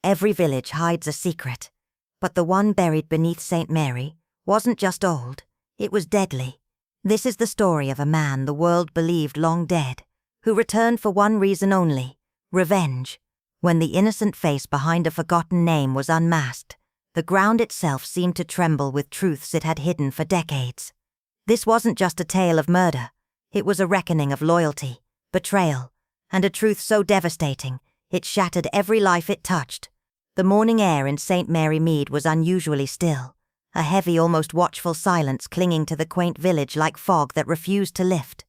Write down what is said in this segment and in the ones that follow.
Every village hides a secret, but the one buried beneath St. Mary wasn't just old, it was deadly. This is the story of a man the world believed long dead, who returned for one reason only: revenge. When the innocent face behind a forgotten name was unmasked, the ground itself seemed to tremble with truths it had hidden for decades. This wasn't just a tale of murder, it was a reckoning of loyalty, betrayal, and a truth so devastating, it shattered every life it touched. The morning air in St. Mary Mead was unusually still, a heavy, almost watchful silence clinging to the quaint village like fog that refused to lift.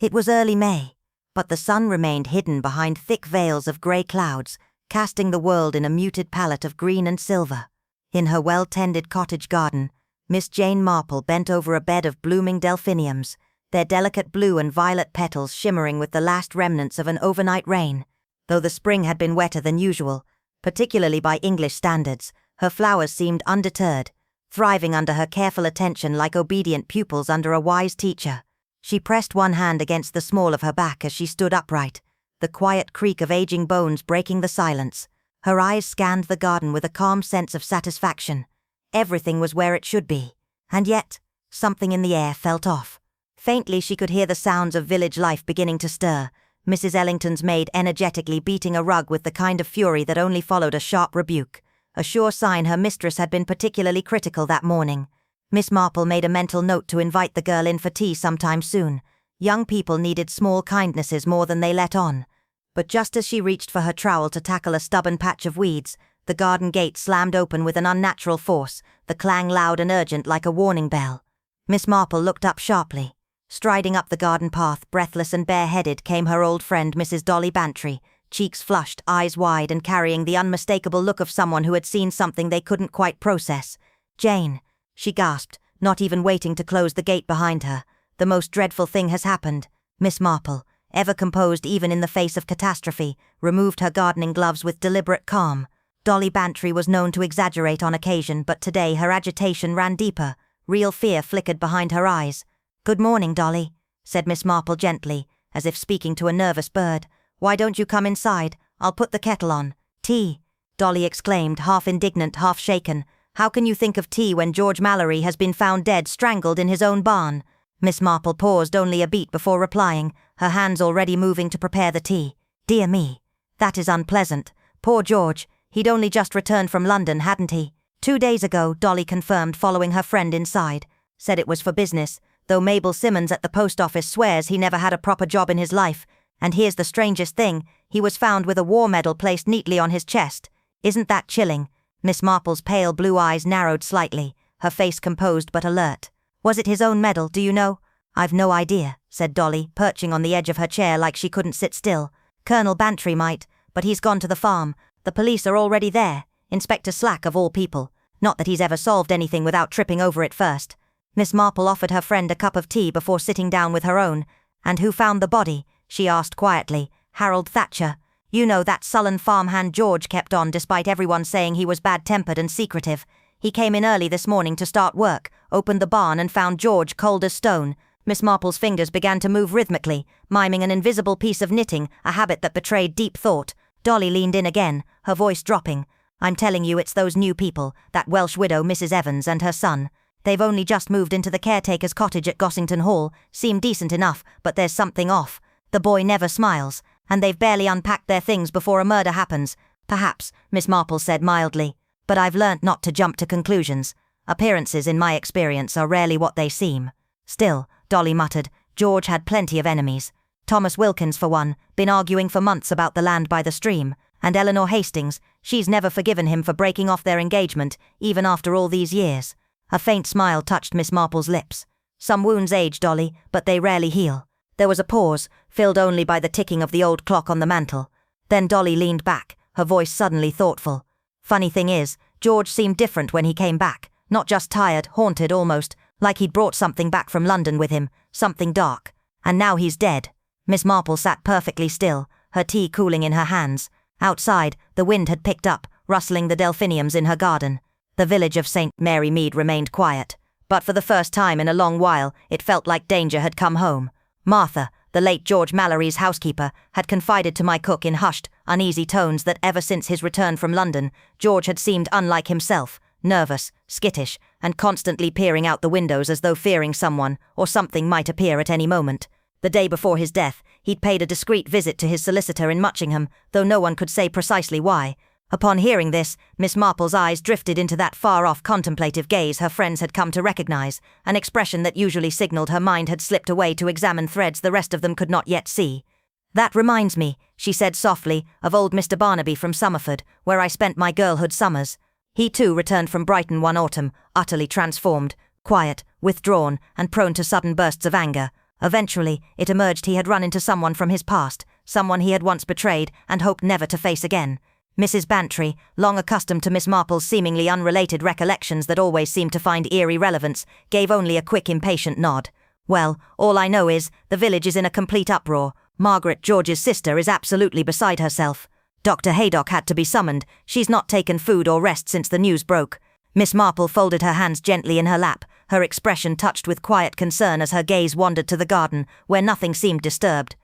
It was early May, but the sun remained hidden behind thick veils of grey clouds, casting the world in a muted palette of green and silver. In her well-tended cottage garden, Miss Jane Marple bent over a bed of blooming delphiniums, their delicate blue and violet petals shimmering with the last remnants of an overnight rain. Though the spring had been wetter than usual, particularly by English standards, her flowers seemed undeterred, thriving under her careful attention like obedient pupils under a wise teacher. She pressed one hand against the small of her back as she stood upright, the quiet creak of aging bones breaking the silence. Her eyes scanned the garden with a calm sense of satisfaction. Everything was where it should be, and yet, something in the air felt off. Faintly she could hear the sounds of village life beginning to stir, Mrs. Ellington's maid energetically beating a rug with the kind of fury that only followed a sharp rebuke, a sure sign her mistress had been particularly critical that morning. Miss Marple made a mental note to invite the girl in for tea sometime soon. Young people needed small kindnesses more than they let on. But just as she reached for her trowel to tackle a stubborn patch of weeds, the garden gate slammed open with an unnatural force, the clang loud and urgent like a warning bell. Miss Marple looked up sharply. Striding up the garden path, breathless and bareheaded, came her old friend Mrs. Dolly Bantry, cheeks flushed, eyes wide, and carrying the unmistakable look of someone who had seen something they couldn't quite process. "Jane," she gasped, not even waiting to close the gate behind her. "The most dreadful thing has happened." Miss Marple, ever composed even in the face of catastrophe, removed her gardening gloves with deliberate calm. Dolly Bantry was known to exaggerate on occasion, but today her agitation ran deeper. Real fear flickered behind her eyes. "Good morning, Dolly," said Miss Marple gently, as if speaking to a nervous bird. "Why don't you come inside? I'll put the kettle on." "Tea?" Dolly exclaimed, half indignant, half shaken. "How can you think of tea when George Mallory has been found dead, strangled in his own barn?" Miss Marple paused only a beat before replying, her hands already moving to prepare the tea. "Dear me, that is unpleasant. Poor George, he'd only just returned from London, hadn't he?" 2 days ago, Dolly confirmed, following her friend inside. "Said it was for business, though Mabel Simmons at the post office swears he never had a proper job in his life. And here's the strangest thing, he was found with a war medal placed neatly on his chest. Isn't that chilling?" Miss Marple's pale blue eyes narrowed slightly, her face composed but alert. "Was it his own medal, do you know?" "I've no idea," said Dolly, perching on the edge of her chair like she couldn't sit still. "Colonel Bantry might, but he's gone to the farm. The police are already there. Inspector Slack of all people. Not that he's ever solved anything without tripping over it first." Miss Marple offered her friend a cup of tea before sitting down with her own. "And who found the body?" she asked quietly. "Harold Thatcher. You know, that sullen farmhand George kept on despite everyone saying he was bad-tempered and secretive. He came in early this morning to start work, opened the barn and found George cold as stone." Miss Marple's fingers began to move rhythmically, miming an invisible piece of knitting, a habit that betrayed deep thought. Dolly leaned in again, her voice dropping. "I'm telling you, it's those new people, that Welsh widow Mrs. Evans and her son. They've only just moved into the caretaker's cottage at Gossington Hall, seem decent enough, but there's something off. The boy never smiles, and they've barely unpacked their things before a murder happens." "Perhaps," Miss Marple said mildly, "but I've learnt not to jump to conclusions. Appearances, in my experience, are rarely what they seem." "Still," Dolly muttered, "George had plenty of enemies. Thomas Wilkins, for one, been arguing for months about the land by the stream, and Eleanor Hastings, she's never forgiven him for breaking off their engagement, even after all these years." A faint smile touched Miss Marple's lips. "Some wounds age, Dolly, but they rarely heal." There was a pause, filled only by the ticking of the old clock on the mantel. Then Dolly leaned back, her voice suddenly thoughtful. "Funny thing is, George seemed different when he came back, not just tired, haunted almost, like he'd brought something back from London with him, something dark. And now he's dead." Miss Marple sat perfectly still, her tea cooling in her hands. Outside, the wind had picked up, rustling the delphiniums in her garden. The village of St. Mary Mead remained quiet, but for the first time in a long while, it felt like danger had come home. Martha, the late George Mallory's housekeeper, had confided to my cook in hushed, uneasy tones that ever since his return from London, George had seemed unlike himself, nervous, skittish, and constantly peering out the windows as though fearing someone or something might appear at any moment. The day before his death, he'd paid a discreet visit to his solicitor in Muchingham, though no one could say precisely why. Upon hearing this, Miss Marple's eyes drifted into that far-off contemplative gaze her friends had come to recognize, an expression that usually signaled her mind had slipped away to examine threads the rest of them could not yet see. "That reminds me," she said softly, "of old Mr. Barnaby from Somerford, where I spent my girlhood summers. He too returned from Brighton one autumn, utterly transformed, quiet, withdrawn, and prone to sudden bursts of anger. Eventually, it emerged he had run into someone from his past, someone he had once betrayed and hoped never to face again." Mrs. Bantry, long accustomed to Miss Marple's seemingly unrelated recollections that always seemed to find eerie relevance, gave only a quick impatient nod. "Well, all I know is, the village is in a complete uproar. Margaret, George's sister, is absolutely beside herself. Dr. Haydock had to be summoned. She's not taken food or rest since the news broke." Miss Marple folded her hands gently in her lap, her expression touched with quiet concern as her gaze wandered to the garden, where nothing seemed disturbed.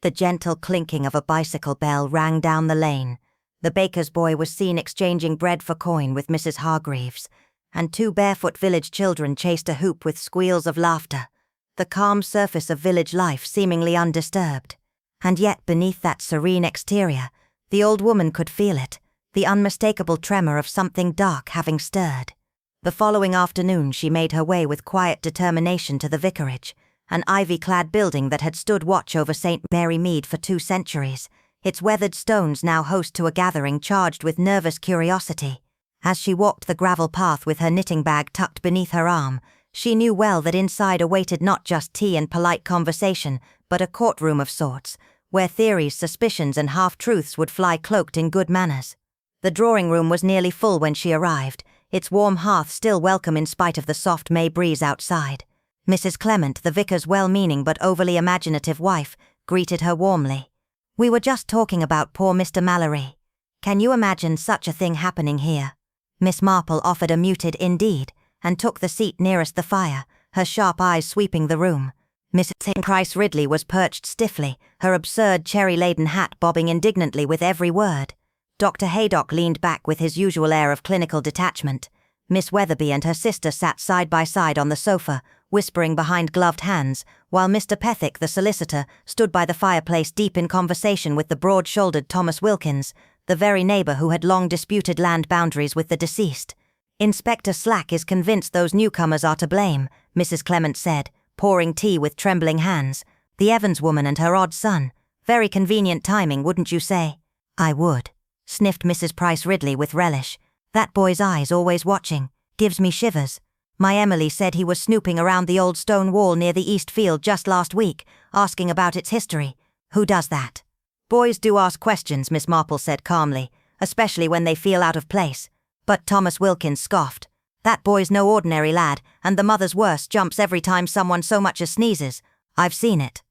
The gentle clinking of a bicycle bell rang down the lane. The baker's boy was seen exchanging bread for coin with Mrs. Hargreaves, and 2 barefoot village children chased a hoop with squeals of laughter, the calm surface of village life seemingly undisturbed. And yet beneath that serene exterior, the old woman could feel it, the unmistakable tremor of something dark having stirred. The following afternoon she made her way with quiet determination to the vicarage, an ivy-clad building that had stood watch over St. Mary Mead for 2 centuries, its weathered stones now host to a gathering charged with nervous curiosity. As she walked the gravel path with her knitting bag tucked beneath her arm, she knew well that inside awaited not just tea and polite conversation, but a courtroom of sorts, where theories, suspicions, and half-truths would fly cloaked in good manners. The drawing-room was nearly full when she arrived, its warm hearth still welcome in spite of the soft May breeze outside. Mrs. Clement, the vicar's well-meaning but overly imaginative wife, greeted her warmly. "We were just talking about poor Mr. Mallory. Can you imagine such a thing happening here?" Miss Marple offered a muted "indeed," and took the seat nearest the fire, her sharp eyes sweeping the room. Mrs. Price Ridley was perched stiffly, her absurd cherry-laden hat bobbing indignantly with every word. Dr. Haydock leaned back with his usual air of clinical detachment. Miss Weatherby and her sister sat side by side on the sofa, whispering behind gloved hands, while Mr. Pethick, the solicitor, stood by the fireplace deep in conversation with the broad-shouldered Thomas Wilkins, the very neighbour who had long disputed land boundaries with the deceased. "Inspector Slack is convinced those newcomers are to blame," Mrs. Clement said, pouring tea with trembling hands. "The Evans woman and her odd son. Very convenient timing, wouldn't you say?" "I would," sniffed Mrs. Price Ridley with relish. "That boy's eyes always watching. Gives me shivers. My Emily said he was snooping around the old stone wall near the East Field just last week, asking about its history. Who does that?" "Boys do ask questions," Miss Marple said calmly, "especially when they feel out of place." But Thomas Wilkins scoffed. "That boy's no ordinary lad, and the mother's worse, jumps every time someone so much as sneezes. I've seen it."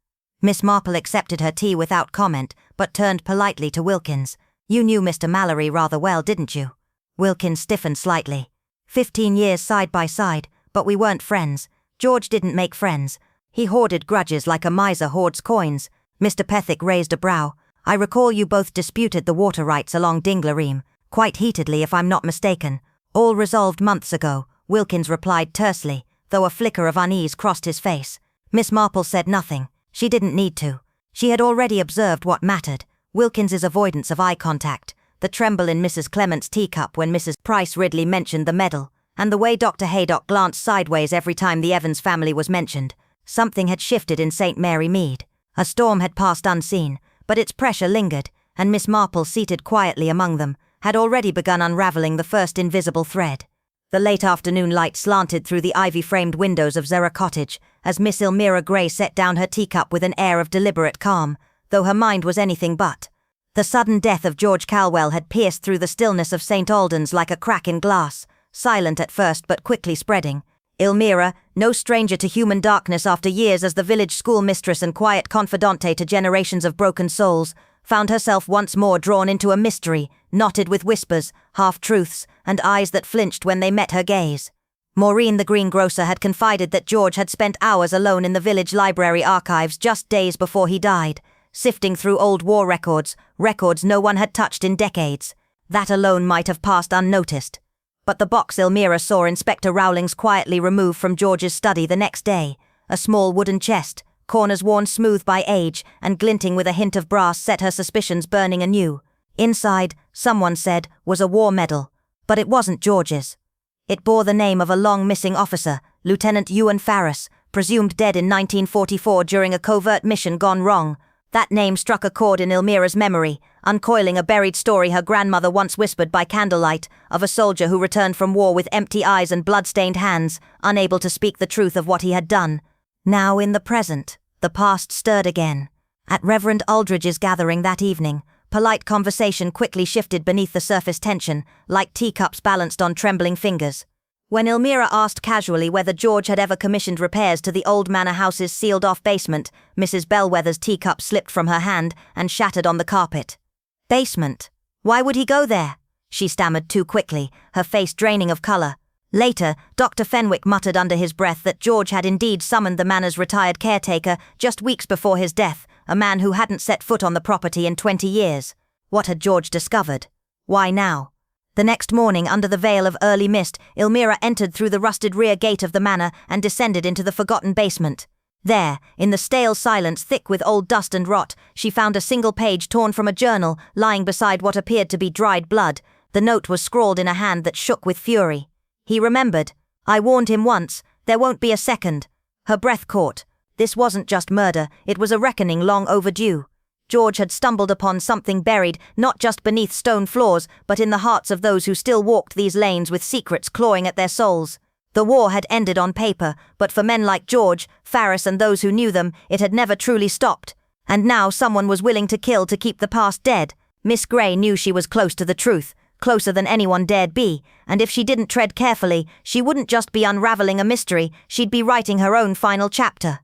Miss Marple accepted her tea without comment, but turned politely to Wilkins. "You knew Mr. Mallory rather well, didn't you?" Wilkins stiffened slightly. 15 years side by side, but we weren't friends. George didn't make friends. He hoarded grudges like a miser hoards coins." Mr. Pethick raised a brow. "I recall you both disputed the water rights along Dinglereem, quite heatedly if I'm not mistaken. All resolved months ago," Wilkins replied tersely, though a flicker of unease crossed his face. Miss Marple said nothing. She didn't need to. She had already observed what mattered: Wilkins's avoidance of eye contact, the tremble in Mrs. Clement's teacup when Mrs. Price Ridley mentioned the medal, and the way Dr. Haydock glanced sideways every time the Evans family was mentioned. Something had shifted in St. Mary Mead. A storm had passed unseen, but its pressure lingered, and Miss Marple, seated quietly among them, had already begun unravelling the first invisible thread. The late afternoon light slanted through the ivy-framed windows of Zerra Cottage as Miss Elmira Gray set down her teacup with an air of deliberate calm, though her mind was anything but. The sudden death of George Calwell had pierced through the stillness of St. Aldan's like a crack in glass, silent at first but quickly spreading. Elmira, no stranger to human darkness after years as the village schoolmistress and quiet confidante to generations of broken souls, found herself once more drawn into a mystery, knotted with whispers, half-truths, and eyes that flinched when they met her gaze. Maureen the greengrocer had confided that George had spent hours alone in the village library archives just days before he died, sifting through old war records no one had touched in decades. That alone might have passed unnoticed. But the box Elmira saw Inspector Rowlings quietly remove from George's study the next day, a small wooden chest, corners worn smooth by age and glinting with a hint of brass, set her suspicions burning anew. Inside, someone said, was a war medal, but it wasn't George's. It bore the name of a long-missing officer, Lieutenant Ewan Farris, presumed dead in 1944 during a covert mission gone wrong. That name struck a chord in Elmira's memory, uncoiling a buried story her grandmother once whispered by candlelight, of a soldier who returned from war with empty eyes and blood-stained hands, unable to speak the truth of what he had done. Now in the present, the past stirred again. At Reverend Aldridge's gathering that evening, polite conversation quickly shifted beneath the surface tension, like teacups balanced on trembling fingers. When Elmira asked casually whether George had ever commissioned repairs to the old manor house's sealed-off basement, Mrs. Bellwether's teacup slipped from her hand and shattered on the carpet. Basement? Why would he go there? She stammered too quickly, her face draining of colour. Later, Dr. Fenwick muttered under his breath that George had indeed summoned the manor's retired caretaker just weeks before his death, a man who hadn't set foot on the property in 20 years. What had George discovered? Why now? The next morning, under the veil of early mist, Elmira entered through the rusted rear gate of the manor and descended into the forgotten basement. There, in the stale silence thick with old dust and rot, she found a single page torn from a journal lying beside what appeared to be dried blood. The note was scrawled in a hand that shook with fury. He remembered. I warned him once, there won't be a second. Her breath caught. This wasn't just murder, it was a reckoning long overdue. George had stumbled upon something buried, not just beneath stone floors, but in the hearts of those who still walked these lanes with secrets clawing at their souls. The war had ended on paper, but for men like George, Farris and those who knew them, it had never truly stopped. And now someone was willing to kill to keep the past dead. Miss Grey knew she was close to the truth, closer than anyone dared be, and if she didn't tread carefully, she wouldn't just be unraveling a mystery, she'd be writing her own final chapter.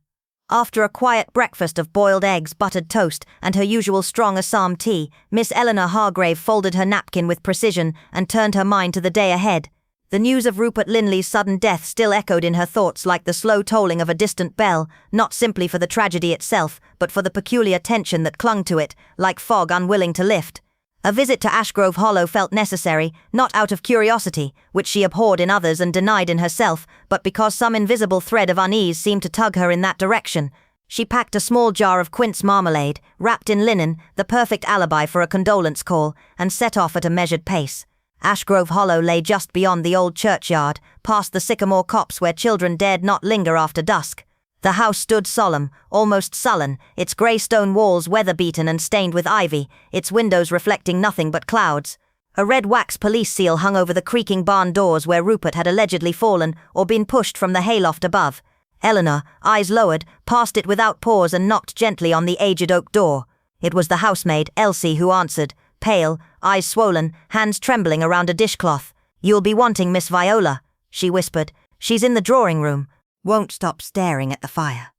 After a quiet breakfast of boiled eggs, buttered toast, and her usual strong Assam tea, Miss Eleanor Hargrave folded her napkin with precision and turned her mind to the day ahead. The news of Rupert Linley's sudden death still echoed in her thoughts like the slow tolling of a distant bell, not simply for the tragedy itself, but for the peculiar tension that clung to it, like fog unwilling to lift. A visit to Ashgrove Hollow felt necessary, not out of curiosity, which she abhorred in others and denied in herself, but because some invisible thread of unease seemed to tug her in that direction. She packed a small jar of quince marmalade, wrapped in linen, the perfect alibi for a condolence call, and set off at a measured pace. Ashgrove Hollow lay just beyond the old churchyard, past the sycamore copse where children dared not linger after dusk. The house stood solemn, almost sullen, its grey stone walls weather-beaten and stained with ivy, its windows reflecting nothing but clouds. A red wax police seal hung over the creaking barn doors where Rupert had allegedly fallen or been pushed from the hayloft above. Eleanor, eyes lowered, passed it without pause and knocked gently on the aged oak door. It was the housemaid, Elsie, who answered, pale, eyes swollen, hands trembling around a dishcloth. "You'll be wanting Miss Viola," she whispered. "She's in the drawing room." Won't stop staring at the fire.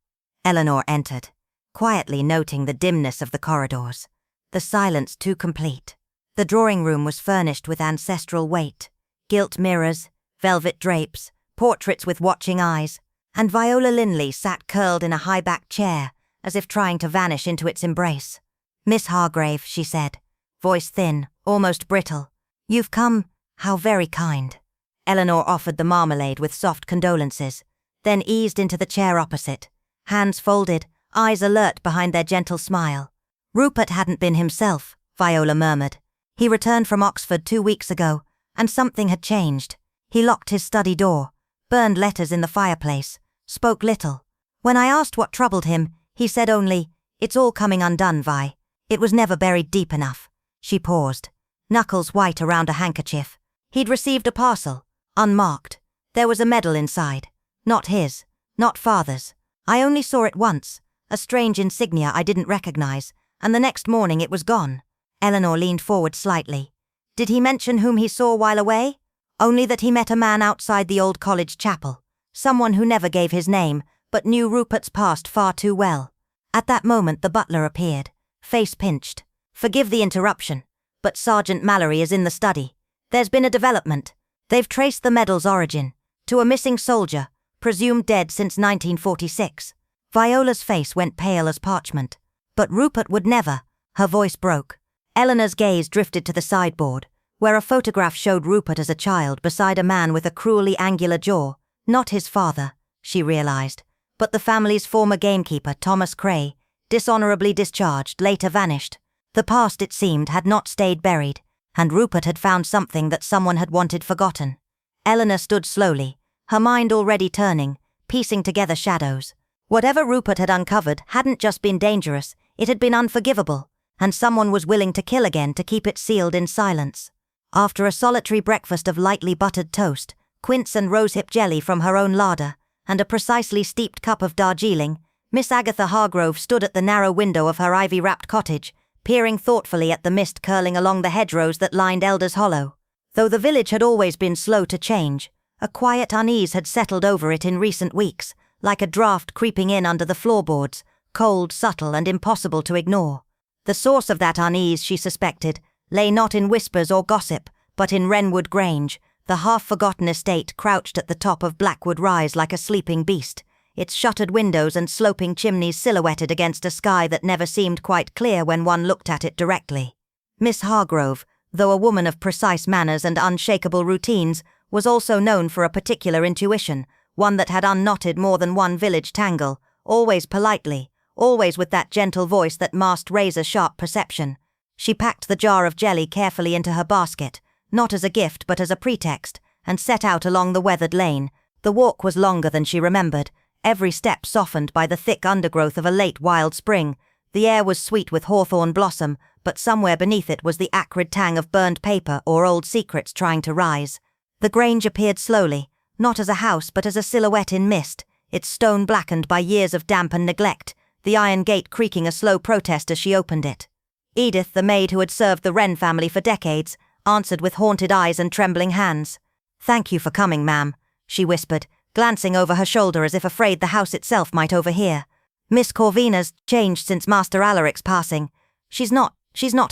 Eleanor entered, quietly noting the dimness of the corridors, the silence too complete. The drawing room was furnished with ancestral weight, gilt mirrors, velvet drapes, portraits with watching eyes, and Viola Linley sat curled in a high-backed chair, as if trying to vanish into its embrace. "Miss Hargrave," she said, voice thin, almost brittle. "You've come, how very kind." Eleanor offered the marmalade with soft condolences, then eased into the chair opposite, hands folded, eyes alert behind their gentle smile. "Rupert hadn't been himself," Viola murmured. "He returned from Oxford 2 weeks ago, and something had changed. He locked his study door, burned letters in the fireplace, spoke little. When I asked what troubled him, he said only, 'It's all coming undone, Vi. It was never buried deep enough.'" She paused, knuckles white around a handkerchief. "He'd received a parcel, unmarked. There was a medal inside. Not his, not Father's. I only saw it once, a strange insignia I didn't recognize, and the next morning it was gone." Eleanor leaned forward slightly. "Did he mention whom he saw while away?" "Only that he met a man outside the old college chapel, someone who never gave his name, but knew Rupert's past far too well." At that moment the butler appeared, face pinched. "Forgive the interruption, but Sergeant Mallory is in the study. There's been a development. They've traced the medal's origin to a missing soldier, presumed dead since 1946. Viola's face went pale as parchment. But Rupert would never. Her voice broke. Eleanor's gaze drifted to the sideboard, where a photograph showed Rupert as a child beside a man with a cruelly angular jaw. Not his father, she realized, but the family's former gamekeeper, Thomas Cray, dishonorably discharged, later vanished. The past, it seemed, had not stayed buried, and Rupert had found something that someone had wanted forgotten. Eleanor stood slowly, her mind already turning, piecing together shadows. Whatever Rupert had uncovered hadn't just been dangerous, it had been unforgivable, and someone was willing to kill again to keep it sealed in silence. After a solitary breakfast of lightly buttered toast, quince and rosehip jelly from her own larder, and a precisely steeped cup of Darjeeling, Miss Agatha Hargrove stood at the narrow window of her ivy-wrapped cottage, peering thoughtfully at the mist curling along the hedgerows that lined Elder's Hollow. Though the village had always been slow to change, a quiet unease had settled over it in recent weeks, like a draught creeping in under the floorboards, cold, subtle, and impossible to ignore. The source of that unease, she suspected, lay not in whispers or gossip, but in Wrenwood Grange, the half-forgotten estate crouched at the top of Blackwood Rise like a sleeping beast, its shuttered windows and sloping chimneys silhouetted against a sky that never seemed quite clear when one looked at it directly. Miss Hargrove, though a woman of precise manners and unshakable routines, was also known for a particular intuition, one that had unknotted more than one village tangle, always politely, always with that gentle voice that masked razor-sharp perception. She packed the jar of jelly carefully into her basket, not as a gift but as a pretext, and set out along the weathered lane. The walk was longer than she remembered, every step softened by the thick undergrowth of a late wild spring. The air was sweet with hawthorn blossom, but somewhere beneath it was the acrid tang of burned paper or old secrets trying to rise. The Grange appeared slowly, not as a house but as a silhouette in mist, its stone blackened by years of damp and neglect, the iron gate creaking a slow protest as she opened it. Edith, the maid who had served the Wren family for decades, answered with haunted eyes and trembling hands. "Thank you for coming, ma'am," she whispered, glancing over her shoulder as if afraid the house itself might overhear. "Miss Corvina's changed since Master Alaric's passing. She's not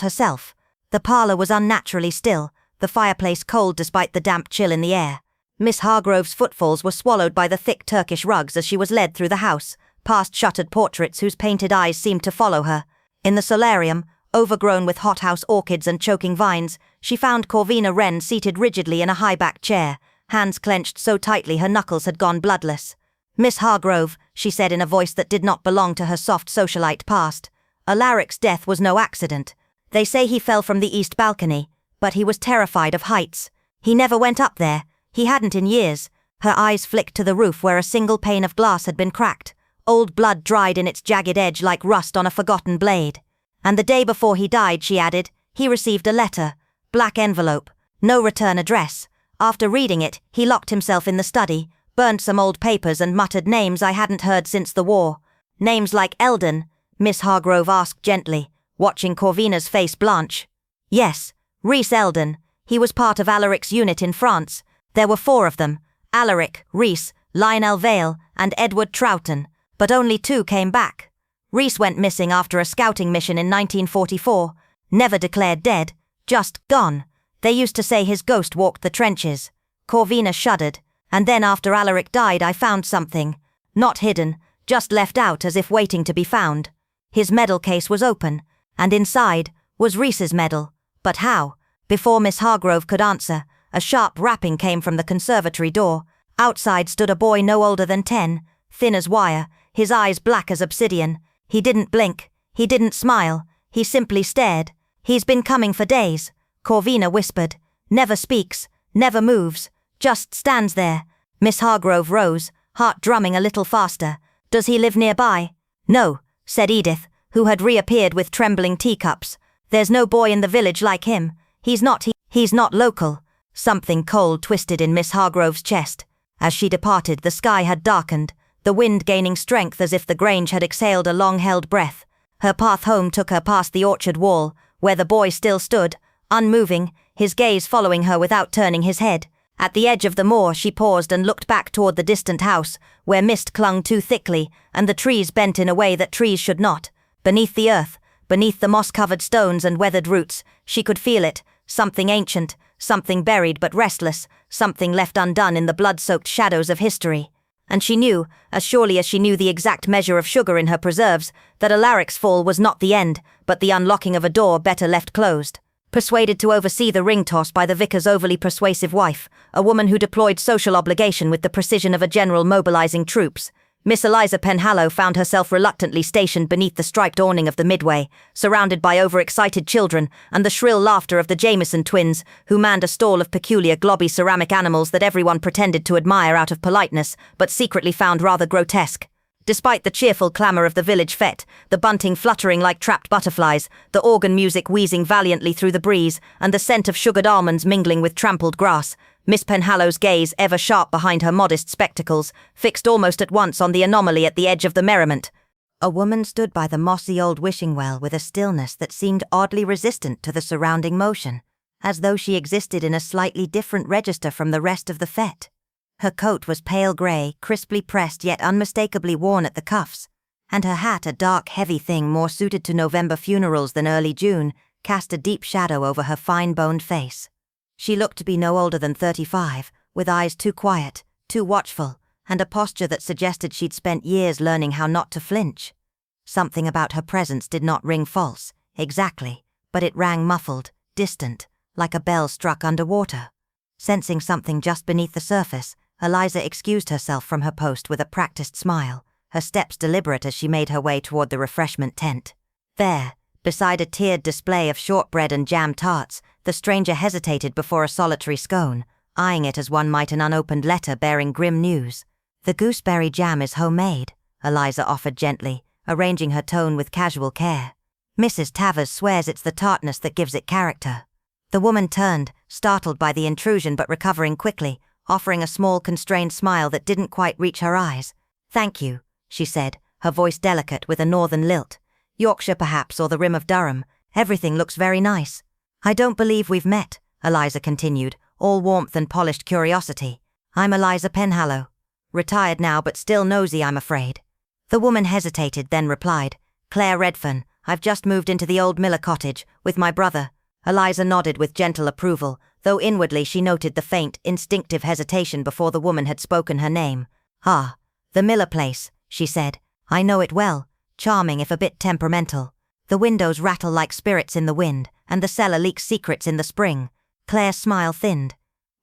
herself." The parlour was unnaturally still, the fireplace cold despite the damp chill in the air. Miss Hargrove's footfalls were swallowed by the thick Turkish rugs as she was led through the house, past shuttered portraits whose painted eyes seemed to follow her. In the solarium, overgrown with hothouse orchids and choking vines, she found Corvina Wren seated rigidly in a high-backed chair, hands clenched so tightly her knuckles had gone bloodless. "Miss Hargrove," she said in a voice that did not belong to her soft socialite past, "Alaric's death was no accident. They say he fell from the east balcony, but he was terrified of heights. He never went up there. He hadn't in years." Her eyes flicked to the roof where a single pane of glass had been cracked, old blood dried in its jagged edge like rust on a forgotten blade. "And the day before he died," she added, "he received a letter, black envelope, no return address. After reading it, he locked himself in the study, burned some old papers and muttered names I hadn't heard since the war. Names like Eldon," Miss Hargrove asked gently, watching Corvina's face blanch. "Yes, Rhys Eldon. He was part of Alaric's unit in France. There were 4 of them, Alaric, Rhys, Lionel Vale, and Edward Troughton, but only 2 came back. Rhys went missing after a scouting mission in 1944, never declared dead, just gone. They used to say his ghost walked the trenches." Corvina shuddered. "And then after Alaric died I found something. Not hidden, just left out as if waiting to be found. His medal case was open, and inside was Rhys's medal. But how?" Before Miss Hargrove could answer, a sharp rapping came from the conservatory door. Outside stood a boy no older than 10, thin as wire, his eyes black as obsidian. He didn't blink, he didn't smile, he simply stared. "He's been coming for days," Corvina whispered. "Never speaks, never moves, just stands there." Miss Hargrove rose, heart drumming a little faster. "Does he live nearby?" "No," said Edith, who had reappeared with trembling teacups. "There's no boy in the village like him. He's not local." Something cold twisted in Miss Hargrove's chest. As she departed, the sky had darkened, the wind gaining strength as if the Grange had exhaled a long-held breath. Her path home took her past the orchard wall, where the boy still stood, unmoving, his gaze following her without turning his head. At the edge of the moor she paused and looked back toward the distant house, where mist clung too thickly, and the trees bent in a way that trees should not. Beneath the earth, beneath the moss-covered stones and weathered roots, she could feel it, something ancient, something buried but restless, something left undone in the blood-soaked shadows of history. And she knew, as surely as she knew the exact measure of sugar in her preserves, that Alaric's fall was not the end, but the unlocking of a door better left closed. Persuaded to oversee the ring toss by the vicar's overly persuasive wife, a woman who deployed social obligation with the precision of a general mobilizing troops, Miss Eliza Penhallow found herself reluctantly stationed beneath the striped awning of the midway, surrounded by overexcited children and the shrill laughter of the Jameson twins, who manned a stall of peculiar globby ceramic animals that everyone pretended to admire out of politeness, but secretly found rather grotesque. Despite the cheerful clamour of the village fete, the bunting fluttering like trapped butterflies, the organ music wheezing valiantly through the breeze, and the scent of sugared almonds mingling with trampled grass, Miss Penhallow's gaze, ever sharp behind her modest spectacles, fixed almost at once on the anomaly at the edge of the merriment. A woman stood by the mossy old wishing well with a stillness that seemed oddly resistant to the surrounding motion, as though she existed in a slightly different register from the rest of the fete. Her coat was pale grey, crisply pressed yet unmistakably worn at the cuffs, and her hat, a dark, heavy thing more suited to November funerals than early June, cast a deep shadow over her fine-boned face. She looked to be no older than 35, with eyes too quiet, too watchful, and a posture that suggested she'd spent years learning how not to flinch. Something about her presence did not ring false, exactly, but it rang muffled, distant, like a bell struck underwater. Sensing something just beneath the surface, Eliza excused herself from her post with a practiced smile, her steps deliberate as she made her way toward the refreshment tent. There, beside a tiered display of shortbread and jam tarts, the stranger hesitated before a solitary scone, eyeing it as one might an unopened letter bearing grim news. "The gooseberry jam is homemade," Eliza offered gently, arranging her tone with casual care. "Mrs. Tavers swears it's the tartness that gives it character." The woman turned, startled by the intrusion but recovering quickly, offering a small constrained smile that didn't quite reach her eyes. "Thank you," she said, her voice delicate with a northern lilt. "Yorkshire perhaps, or the rim of Durham. Everything looks very nice." "I don't believe we've met," Eliza continued, all warmth and polished curiosity. "I'm Eliza Penhallow. Retired now but still nosy, I'm afraid." The woman hesitated, then replied, "Claire Redfern. I've just moved into the old Miller cottage, with my brother." Eliza nodded with gentle approval, though inwardly she noted the faint, instinctive hesitation before the woman had spoken her name. "Ah, the Miller place," she said. "I know it well. Charming if a bit temperamental. The windows rattle like spirits in the wind, and the cellar leaks secrets in the spring." Claire's smile thinned.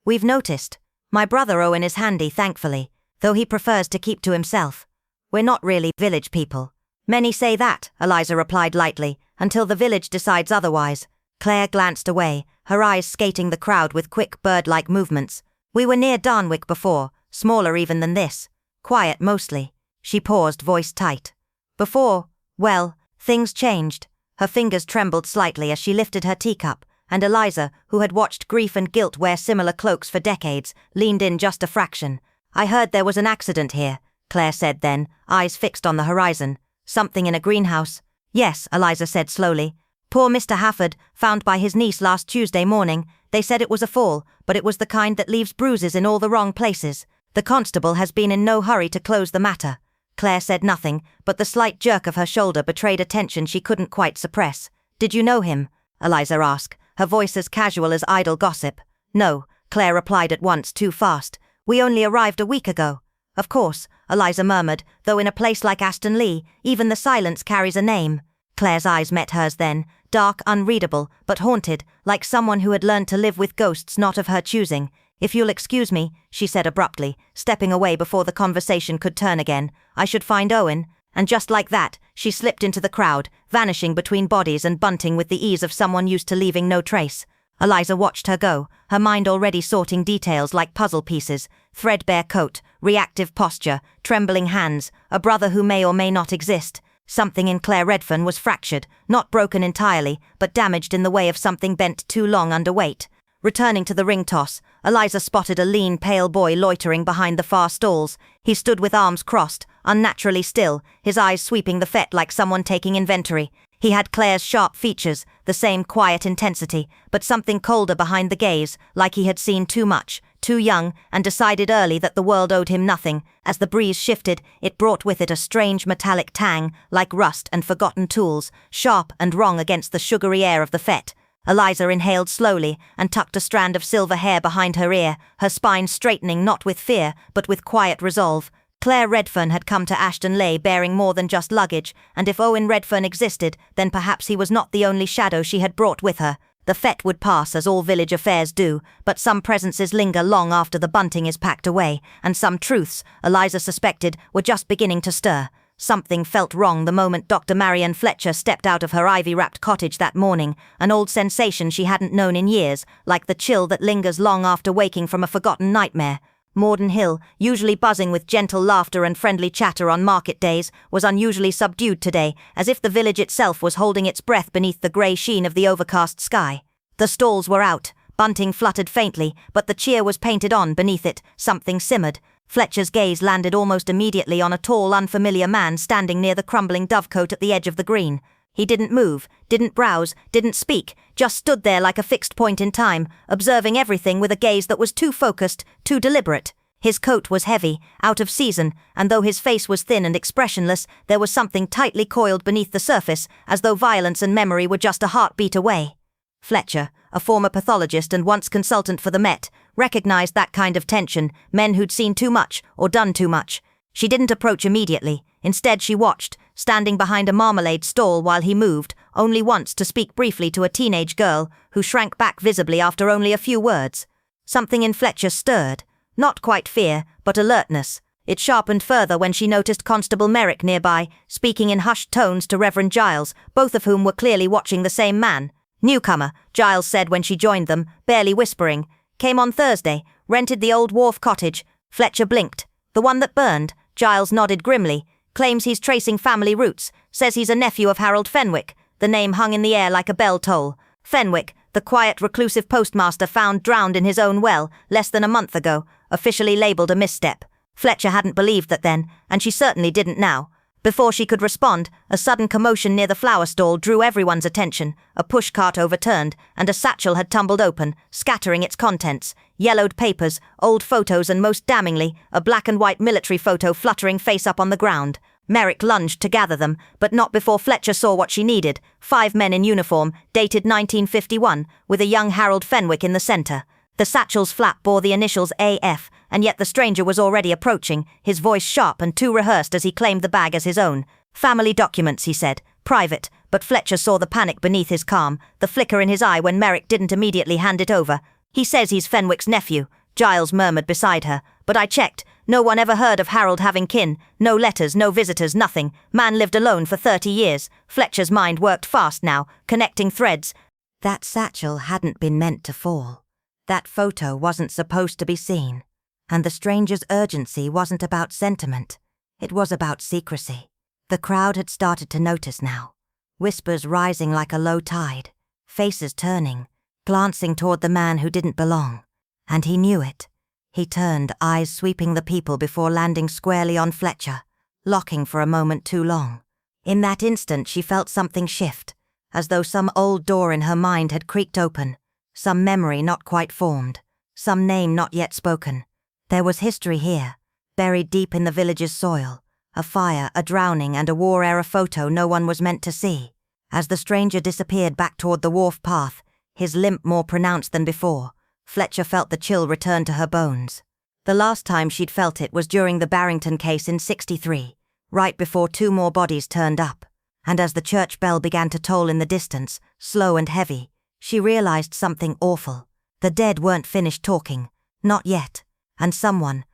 "We've noticed. My brother Owen is handy, thankfully, though he prefers to keep to himself. We're not really village people." "Many say that," Eliza replied lightly, "until the village decides otherwise." Claire glanced away, her eyes skating the crowd with quick bird-like movements. "We were near Darnwick before, smaller even than this. Quiet mostly." She paused, voice tight. "Before, well, things changed." Her fingers trembled slightly as she lifted her teacup, and Eliza, who had watched grief and guilt wear similar cloaks for decades, leaned in just a fraction. "I heard there was an accident here," Claire said then, eyes fixed on the horizon. "Something in a greenhouse." "Yes," Eliza said slowly. "Poor Mr. Hafford, found by his niece last Tuesday morning. They said it was a fall, but it was the kind that leaves bruises in all the wrong places. The constable has been in no hurry to close the matter." Claire said nothing, but the slight jerk of her shoulder betrayed a tension she couldn't quite suppress. "Did you know him?" Eliza asked, her voice as casual as idle gossip. "No," Claire replied at once, too fast. "We only arrived a week ago." "Of course," Eliza murmured, "though in a place like Aston Lee, even the silence carries a name." Claire's eyes met hers then, dark, unreadable, but haunted, like someone who had learned to live with ghosts not of her choosing. "If you'll excuse me," she said abruptly, stepping away before the conversation could turn again, "I should find Owen." And just like that, she slipped into the crowd, vanishing between bodies and bunting with the ease of someone used to leaving no trace. Eliza watched her go, her mind already sorting details like puzzle pieces: threadbare coat, reactive posture, trembling hands, a brother who may or may not exist. Something in Claire Redfern was fractured, not broken entirely, but damaged in the way of something bent too long under weight. Returning to the ring toss, Eliza spotted a lean, pale boy loitering behind the far stalls. He stood with arms crossed, unnaturally still, his eyes sweeping the fete like someone taking inventory. He had Claire's sharp features, the same quiet intensity, but something colder behind the gaze, like he had seen too much, too young, and decided early that the world owed him nothing. As the breeze shifted, it brought with it a strange metallic tang, like rust and forgotten tools, sharp and wrong against the sugary air of the fete. Eliza inhaled slowly and tucked a strand of silver hair behind her ear, her spine straightening not with fear, but with quiet resolve. Claire Redfern had come to Ashton Leigh bearing more than just luggage, and if Owen Redfern existed, then perhaps he was not the only shadow she had brought with her. The fete would pass as all village affairs do, but some presences linger long after the bunting is packed away, and some truths, Eliza suspected, were just beginning to stir. Something felt wrong the moment Dr. Marian Fletcher stepped out of her ivy-wrapped cottage that morning, an old sensation she hadn't known in years, like the chill that lingers long after waking from a forgotten nightmare. Morden Hill, usually buzzing with gentle laughter and friendly chatter on market days, was unusually subdued today, as if the village itself was holding its breath beneath the grey sheen of the overcast sky. The stalls were out, bunting fluttered faintly, but the cheer was painted on beneath it. Something simmered. Fletcher's gaze landed almost immediately on a tall, unfamiliar man standing near the crumbling dovecote at the edge of the green. He didn't move, didn't browse, didn't speak, just stood there like a fixed point in time, observing everything with a gaze that was too focused, too deliberate. His coat was heavy, out of season, and though his face was thin and expressionless, there was something tightly coiled beneath the surface, as though violence and memory were just a heartbeat away. Fletcher, a former pathologist and once consultant for the Met, recognized that kind of tension, men who'd seen too much or done too much. She didn't approach immediately. Instead she watched, standing behind a marmalade stall while he moved, only once to speak briefly to a teenage girl, who shrank back visibly after only a few words. Something in Fletcher stirred. Not quite fear, but alertness. It sharpened further when she noticed Constable Merrick nearby, speaking in hushed tones to Reverend Giles, both of whom were clearly watching the same man. "Newcomer," Giles said when she joined them, barely whispering. "Came on Thursday, rented the old wharf cottage." Fletcher blinked. "The one that burned?" Giles nodded grimly. "Claims he's tracing family roots. Says he's a nephew of Harold Fenwick." The name hung in the air like a bell toll. Fenwick, the quiet, reclusive postmaster found drowned in his own well less than a month ago, officially labelled a misstep. Fletcher hadn't believed that then, and she certainly didn't now. Before she could respond, a sudden commotion near the flower stall drew everyone's attention. A pushcart overturned, and a satchel had tumbled open, scattering its contents. Yellowed papers, old photos, and most damningly, a black and white military photo fluttering face up on the ground. Merrick lunged to gather them, but not before Fletcher saw what she needed. 5 men in uniform, dated 1951, with a young Harold Fenwick in the centre. The satchel's flap bore the initials AF, and yet the stranger was already approaching, his voice sharp and too rehearsed as he claimed the bag as his own. "Family documents," he said. "Private," but Fletcher saw the panic beneath his calm, the flicker in his eye when Merrick didn't immediately hand it over. "He says he's Fenwick's nephew," Giles murmured beside her. "But I checked. No one ever heard of Harold having kin. No letters, no visitors, nothing. Man lived alone for 30 years. Fletcher's mind worked fast now, connecting threads. That satchel hadn't been meant to fall. That photo wasn't supposed to be seen. And the stranger's urgency wasn't about sentiment. It was about secrecy. The crowd had started to notice now. Whispers rising like a low tide. Faces turning, glancing toward the man who didn't belong. And he knew it. He turned, eyes sweeping the people before landing squarely on Fletcher, locking for a moment too long. In that instant she felt something shift, as though some old door in her mind had creaked open. Some memory not quite formed, some name not yet spoken. There was history here, buried deep in the village's soil, a fire, a drowning, and a war-era photo no one was meant to see. As the stranger disappeared back toward the wharf path, his limp more pronounced than before, Fletcher felt the chill return to her bones. The last time she'd felt it was during the Barrington case in '63, right before 2 more bodies turned up, and as the church bell began to toll in the distance, slow and heavy, she realized something awful. The dead weren't finished talking, not yet, and someone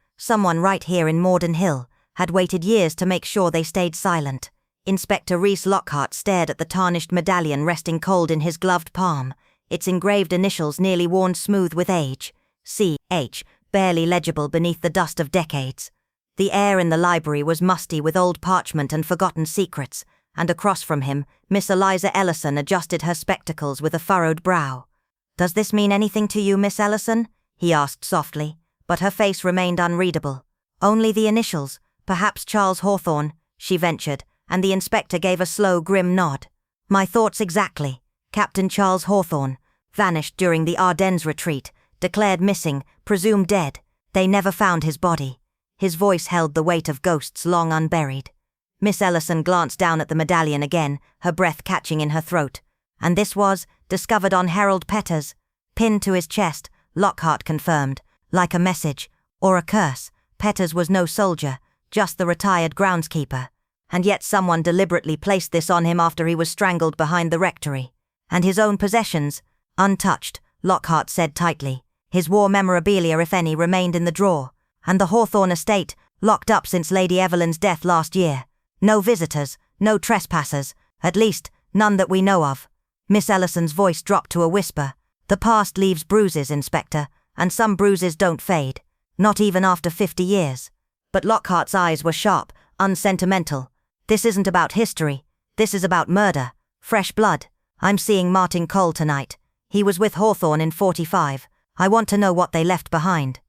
right here in Morden Hill, had waited years to make sure they stayed silent. Inspector Reese Lockhart stared at the tarnished medallion resting cold in his gloved palm, its engraved initials nearly worn smooth with age, C.H., barely legible beneath the dust of decades. The air in the library was musty with old parchment and forgotten secrets, and across from him, Miss Eliza Ellison adjusted her spectacles with a furrowed brow. "Does this mean anything to you, Miss Ellison?" he asked softly, but her face remained unreadable. "Only the initials, perhaps Charles Hawthorne," she ventured, and the inspector gave a slow, grim nod. "My thoughts exactly. Captain Charles Hawthorne, vanished during the Ardennes retreat, declared missing, presumed dead. They never found his body." His voice held the weight of ghosts long unburied. Miss Ellison glanced down at the medallion again, her breath catching in her throat. "And this was discovered on Harold Petter's, pinned to his chest," Lockhart confirmed, "like a message, or a curse. Peters was no soldier, just the retired groundskeeper. And yet someone deliberately placed this on him after he was strangled behind the rectory. And his own possessions, untouched, Lockhart said tightly. His war memorabilia, if any, remained in the drawer. And the Hawthorne estate, locked up since Lady Evelyn's death last year. No visitors, no trespassers, at least, none that we know of. Miss Ellison's voice dropped to a whisper. The past leaves bruises, Inspector, and some bruises don't fade. Not even after 50 years. But Lockhart's eyes were sharp, unsentimental. This isn't about history. This is about murder. Fresh blood. I'm seeing Martin Cole tonight. He was with Hawthorne in 45. I want to know what they left behind.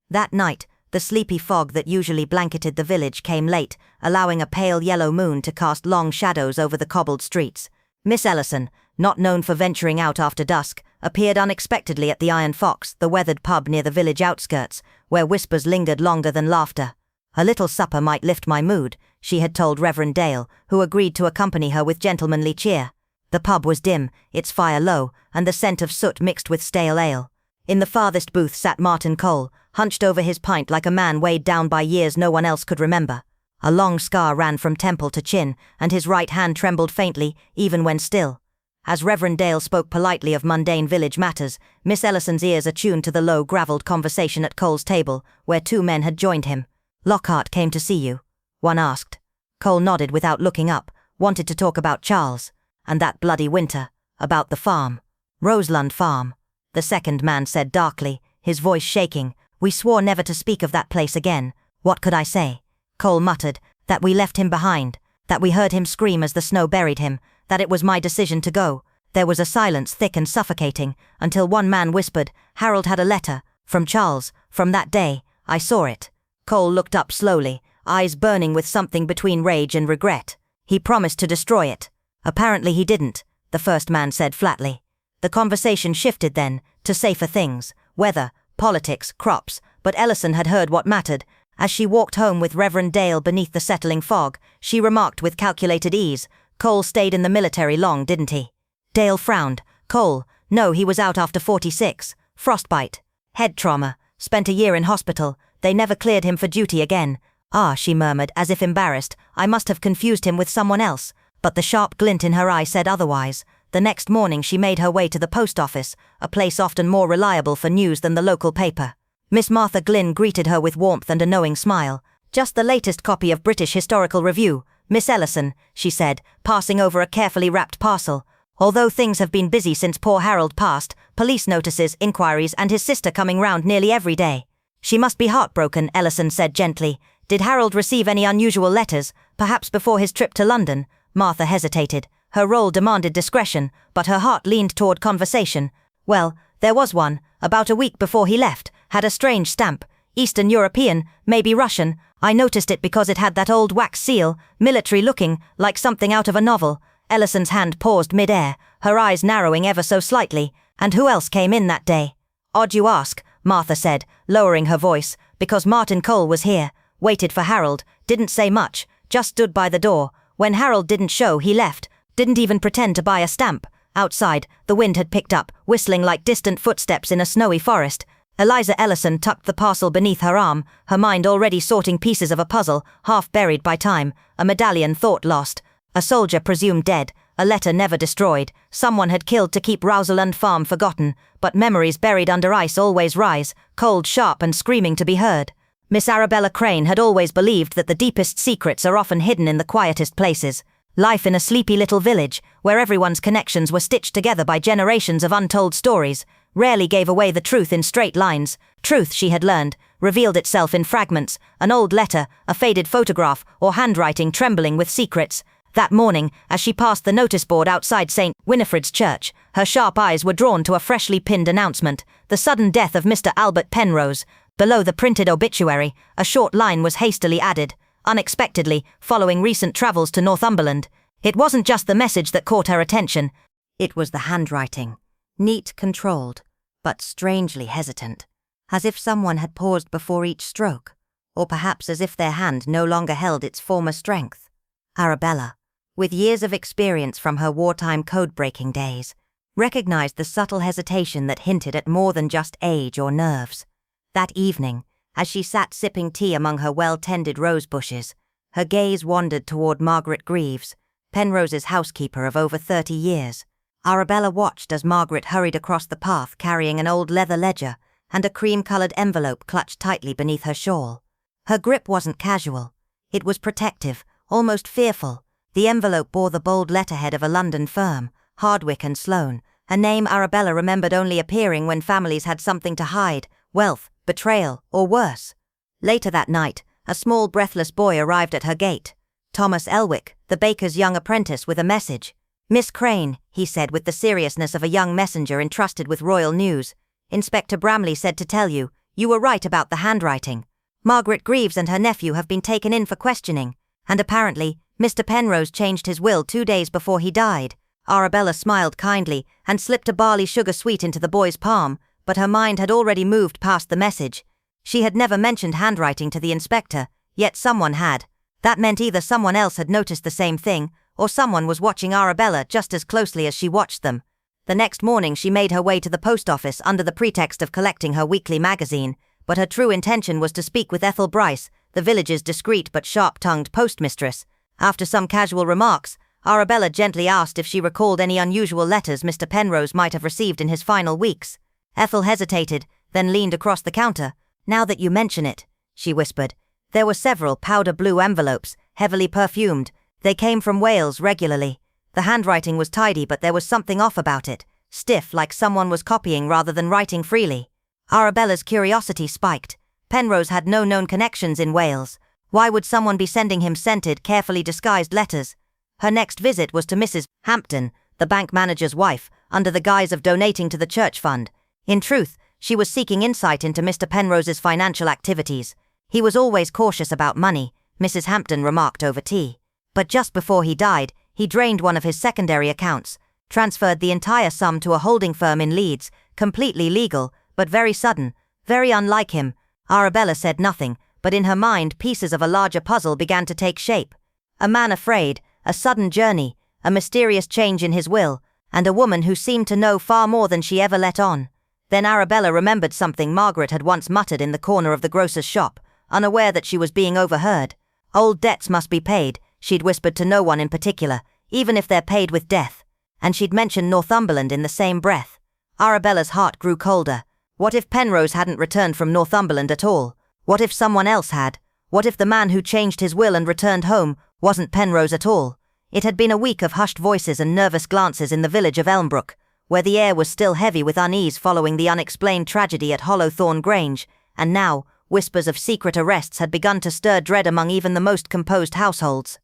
That night, the sleepy fog that usually blanketed the village came late, allowing a pale yellow moon to cast long shadows over the cobbled streets. Miss Ellison, not known for venturing out after dusk, appeared unexpectedly at the Iron Fox, the weathered pub near the village outskirts, where whispers lingered longer than laughter. A little supper might lift my mood, she had told Reverend Dale, who agreed to accompany her with gentlemanly cheer. The pub was dim, its fire low, and the scent of soot mixed with stale ale. In the farthest booth sat Martin Cole, hunched over his pint like a man weighed down by years no one else could remember. A long scar ran from temple to chin, and his right hand trembled faintly, even when still. As Reverend Dale spoke politely of mundane village matters, Miss Ellison's ears attuned to the low, gravelled conversation at Cole's table, where two men had joined him. "Lockhart came to see you," one asked. Cole nodded without looking up, wanted to talk about Charles, and that bloody winter, about the farm. Roseland Farm, the second man said darkly, his voice shaking. "We swore never to speak of that place again. What could I say?" Cole muttered, "That we left him behind, that we heard him scream as the snow buried him, that it was my decision to go." There was a silence thick and suffocating, until one man whispered, "Harold had a letter, from Charles, from that day, I saw it." Cole looked up slowly, eyes burning with something between rage and regret. "He promised to destroy it." "Apparently he didn't," the first man said flatly. The conversation shifted then, to safer things, weather, politics, crops, but Ellison had heard what mattered. As she walked home with Reverend Dale beneath the settling fog, she remarked with calculated ease, "Cole stayed in the military long, didn't he?" Dale frowned. "Cole, no, he was out after 46. Frostbite. Head trauma. Spent a year in hospital. They never cleared him for duty again." "Ah," she murmured, as if embarrassed, "I must have confused him with someone else." But the sharp glint in her eye said otherwise. The next morning she made her way to the post office, a place often more reliable for news than the local paper. Miss Martha Glynn greeted her with warmth and a knowing smile. "Just the latest copy of British Historical Review, Miss Ellison," she said, passing over a carefully wrapped parcel. "Although things have been busy since poor Harold passed, police notices, inquiries, and his sister coming round nearly every day." "She must be heartbroken," Ellison said gently. "Did Harold receive any unusual letters, perhaps before his trip to London?" Martha hesitated. Her role demanded discretion, but her heart leaned toward conversation. "Well, there was one, about a week before he left, had a strange stamp, Eastern European, maybe Russian. I noticed it because it had that old wax seal, military-looking, like something out of a novel." Ellison's hand paused mid-air, her eyes narrowing ever so slightly. "And who else came in that day?" "Odd you ask," Martha said, lowering her voice, "because Martin Cole was here, waited for Harold, didn't say much, just stood by the door. When Harold didn't show, he left. Didn't even pretend to buy a stamp." Outside, the wind had picked up, whistling like distant footsteps in a snowy forest. Eliza Ellison tucked the parcel beneath her arm, her mind already sorting pieces of a puzzle, half buried by time, a medallion thought lost, a soldier presumed dead, a letter never destroyed, someone had killed to keep Roseland Farm forgotten, but memories buried under ice always rise, cold, sharp and screaming to be heard. Miss Arabella Crane had always believed that the deepest secrets are often hidden in the quietest places. Life in a sleepy little village, where everyone's connections were stitched together by generations of untold stories, rarely gave away the truth in straight lines. Truth, she had learned, revealed itself in fragments, an old letter, a faded photograph, or handwriting trembling with secrets. That morning, as she passed the notice board outside St. Winifred's Church, her sharp eyes were drawn to a freshly pinned announcement, the sudden death of Mr. Albert Penrose. Below the printed obituary, a short line was hastily added, unexpectedly, following recent travels to Northumberland. It wasn't just the message that caught her attention. It was the handwriting. Neat, controlled, but strangely hesitant, as if someone had paused before each stroke, or perhaps as if their hand no longer held its former strength. Arabella, with years of experience from her wartime code-breaking days, recognized the subtle hesitation that hinted at more than just age or nerves. That evening, As she sat sipping tea among her well-tended rose bushes, her gaze wandered toward Margaret Greaves, Penrose's housekeeper of over 30 years. Arabella watched as Margaret hurried across the path carrying an old leather ledger and a cream-colored envelope clutched tightly beneath her shawl. Her grip wasn't casual. It was protective, almost fearful. The envelope bore the bold letterhead of a London firm, Hardwick and Sloane, a name Arabella remembered only appearing when families had something to hide, wealth, betrayal, or worse. Later that night, a small breathless boy arrived at her gate. Thomas Elwick, the baker's young apprentice, with a message. "Miss Crane," he said with the seriousness of a young messenger entrusted with royal news, "Inspector Bramley said to tell you, you were right about the handwriting. Margaret Greaves and her nephew have been taken in for questioning, and apparently, Mr. Penrose changed his will 2 days before he died." Arabella smiled kindly and slipped a barley sugar sweet into the boy's palm, but her mind had already moved past the message. She had never mentioned handwriting to the inspector, yet someone had. That meant either someone else had noticed the same thing, or someone was watching Arabella just as closely as she watched them. The next morning she made her way to the post office under the pretext of collecting her weekly magazine, but her true intention was to speak with Ethel Bryce, the village's discreet but sharp-tongued postmistress. After some casual remarks, Arabella gently asked if she recalled any unusual letters Mr. Penrose might have received in his final weeks. Ethel hesitated, then leaned across the counter. "Now that you mention it," she whispered. There were several powder-blue envelopes, heavily perfumed. They came from Wales regularly. The handwriting was tidy, but there was something off about it, stiff, like someone was copying rather than writing freely. Arabella's curiosity spiked. Penrose had no known connections in Wales. Why would someone be sending him scented, carefully disguised letters? Her next visit was to Mrs. Hampton, the bank manager's wife, under the guise of donating to the church fund. In truth, she was seeking insight into Mr. Penrose's financial activities. He was always cautious about money, Mrs. Hampton remarked over tea. But just before he died, he drained one of his secondary accounts, transferred the entire sum to a holding firm in Leeds, completely legal, but very sudden, very unlike him. Arabella said nothing, but in her mind pieces of a larger puzzle began to take shape. A man afraid, a sudden journey, a mysterious change in his will, and a woman who seemed to know far more than she ever let on. Then Arabella remembered something Margaret had once muttered in the corner of the grocer's shop, unaware that she was being overheard. "Old debts must be paid," she'd whispered to no one in particular, "even if they're paid with death." And she'd mentioned Northumberland in the same breath. Arabella's heart grew colder. What if Penrose hadn't returned from Northumberland at all? What if someone else had? What if the man who changed his will and returned home wasn't Penrose at all? It had been a week of hushed voices and nervous glances in the village of Elmbrook, where the air was still heavy with unease following the unexplained tragedy at Hollowthorne Grange, and now, whispers of secret arrests had begun to stir dread among even the most composed households.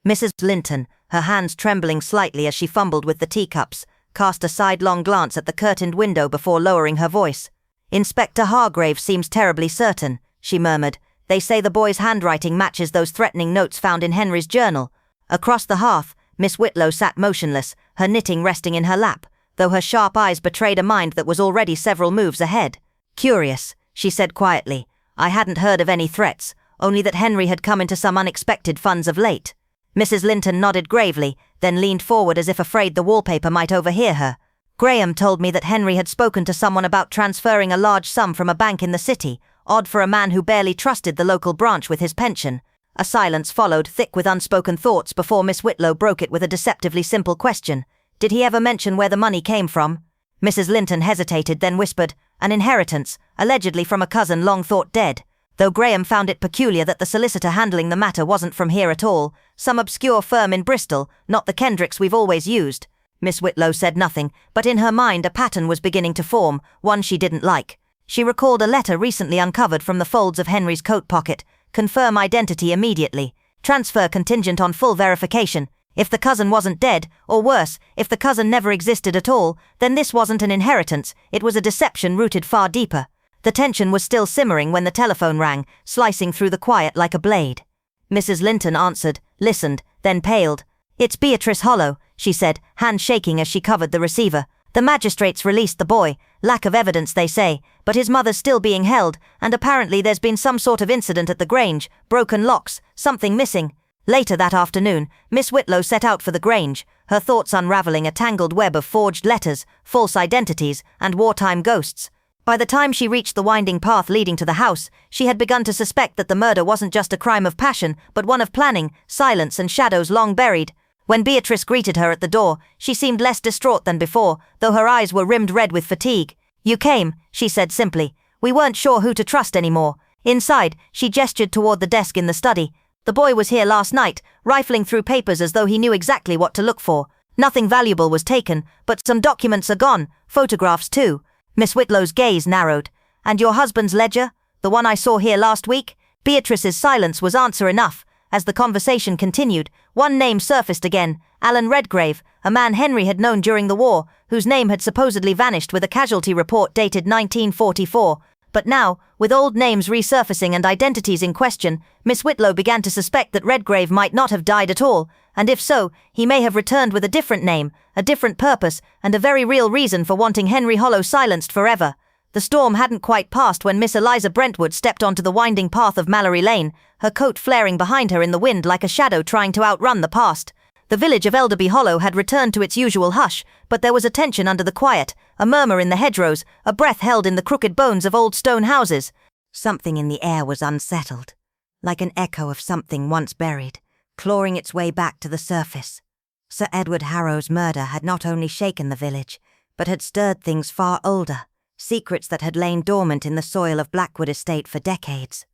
Mrs. Linton, her hands trembling slightly as she fumbled with the teacups, cast a sidelong glance at the curtained window before lowering her voice. "Inspector Hargrave seems terribly certain," she murmured. "They say the boy's handwriting matches those threatening notes found in Henry's journal." Across the hearth, Miss Whitlow sat motionless, her knitting resting in her lap, though her sharp eyes betrayed a mind that was already several moves ahead. "Curious," she said quietly. "I hadn't heard of any threats, only that Henry had come into some unexpected funds of late." Mrs. Linton nodded gravely, then leaned forward as if afraid the wallpaper might overhear her. "Graham told me that Henry had spoken to someone about transferring a large sum from a bank in the city, odd for a man who barely trusted the local branch with his pension." A silence followed, thick with unspoken thoughts, before Miss Whitlow broke it with a deceptively simple question. "Did he ever mention where the money came from?" Mrs. Linton hesitated, then whispered, "An inheritance, allegedly from a cousin long thought dead. Though Graham found it peculiar that the solicitor handling the matter wasn't from here at all, some obscure firm in Bristol, not the Kendricks we've always used." Miss Whitlow said nothing, but in her mind a pattern was beginning to form, one she didn't like. She recalled a letter recently uncovered from the folds of Henry's coat pocket. "Confirm identity immediately. Transfer contingent on full verification. If the cousin wasn't dead, or worse, if the cousin never existed at all, then this wasn't an inheritance, it was a deception rooted far deeper." The tension was still simmering when the telephone rang, slicing through the quiet like a blade. Mrs. Linton answered, listened, then paled. "It's Beatrice Hollow," she said, hand shaking as she covered the receiver. "The magistrates released the boy. Lack of evidence, they say, but his mother's still being held, and apparently there's been some sort of incident at the Grange, broken locks, something missing." Later that afternoon, Miss Whitlow set out for the Grange, her thoughts unravelling a tangled web of forged letters, false identities, and wartime ghosts. By the time she reached the winding path leading to the house, she had begun to suspect that the murder wasn't just a crime of passion, but one of planning, silence and shadows long buried. When Beatrice greeted her at the door, she seemed less distraught than before, though her eyes were rimmed red with fatigue. "You came," she said simply. "We weren't sure who to trust anymore." Inside, she gestured toward the desk in the study. "The boy was here last night, rifling through papers as though he knew exactly what to look for. Nothing valuable was taken, but some documents are gone, photographs too." Miss Whitlow's gaze narrowed. "And your husband's ledger? The one I saw here last week?" Beatrice's silence was answer enough. As the conversation continued, one name surfaced again: Alan Redgrave, a man Henry had known during the war, whose name had supposedly vanished with a casualty report dated 1944. But now, with old names resurfacing and identities in question, Miss Whitlow began to suspect that Redgrave might not have died at all, and if so, he may have returned with a different name, a different purpose, and a very real reason for wanting Henry Hollow silenced forever. The storm hadn't quite passed when Miss Eliza Brentwood stepped onto the winding path of Mallory Lane, her coat flaring behind her in the wind like a shadow trying to outrun the past. The village of Elderby Hollow had returned to its usual hush, but there was a tension under the quiet, a murmur in the hedgerows, a breath held in the crooked bones of old stone houses. Something in the air was unsettled, like an echo of something once buried, clawing its way back to the surface. Sir Edward Harrow's murder had not only shaken the village, but had stirred things far older, secrets that had lain dormant in the soil of Blackwood Estate for decades.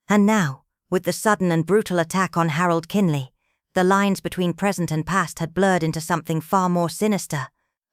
And now, with the sudden and brutal attack on Harold Kinley, the lines between present and past had blurred into something far more sinister.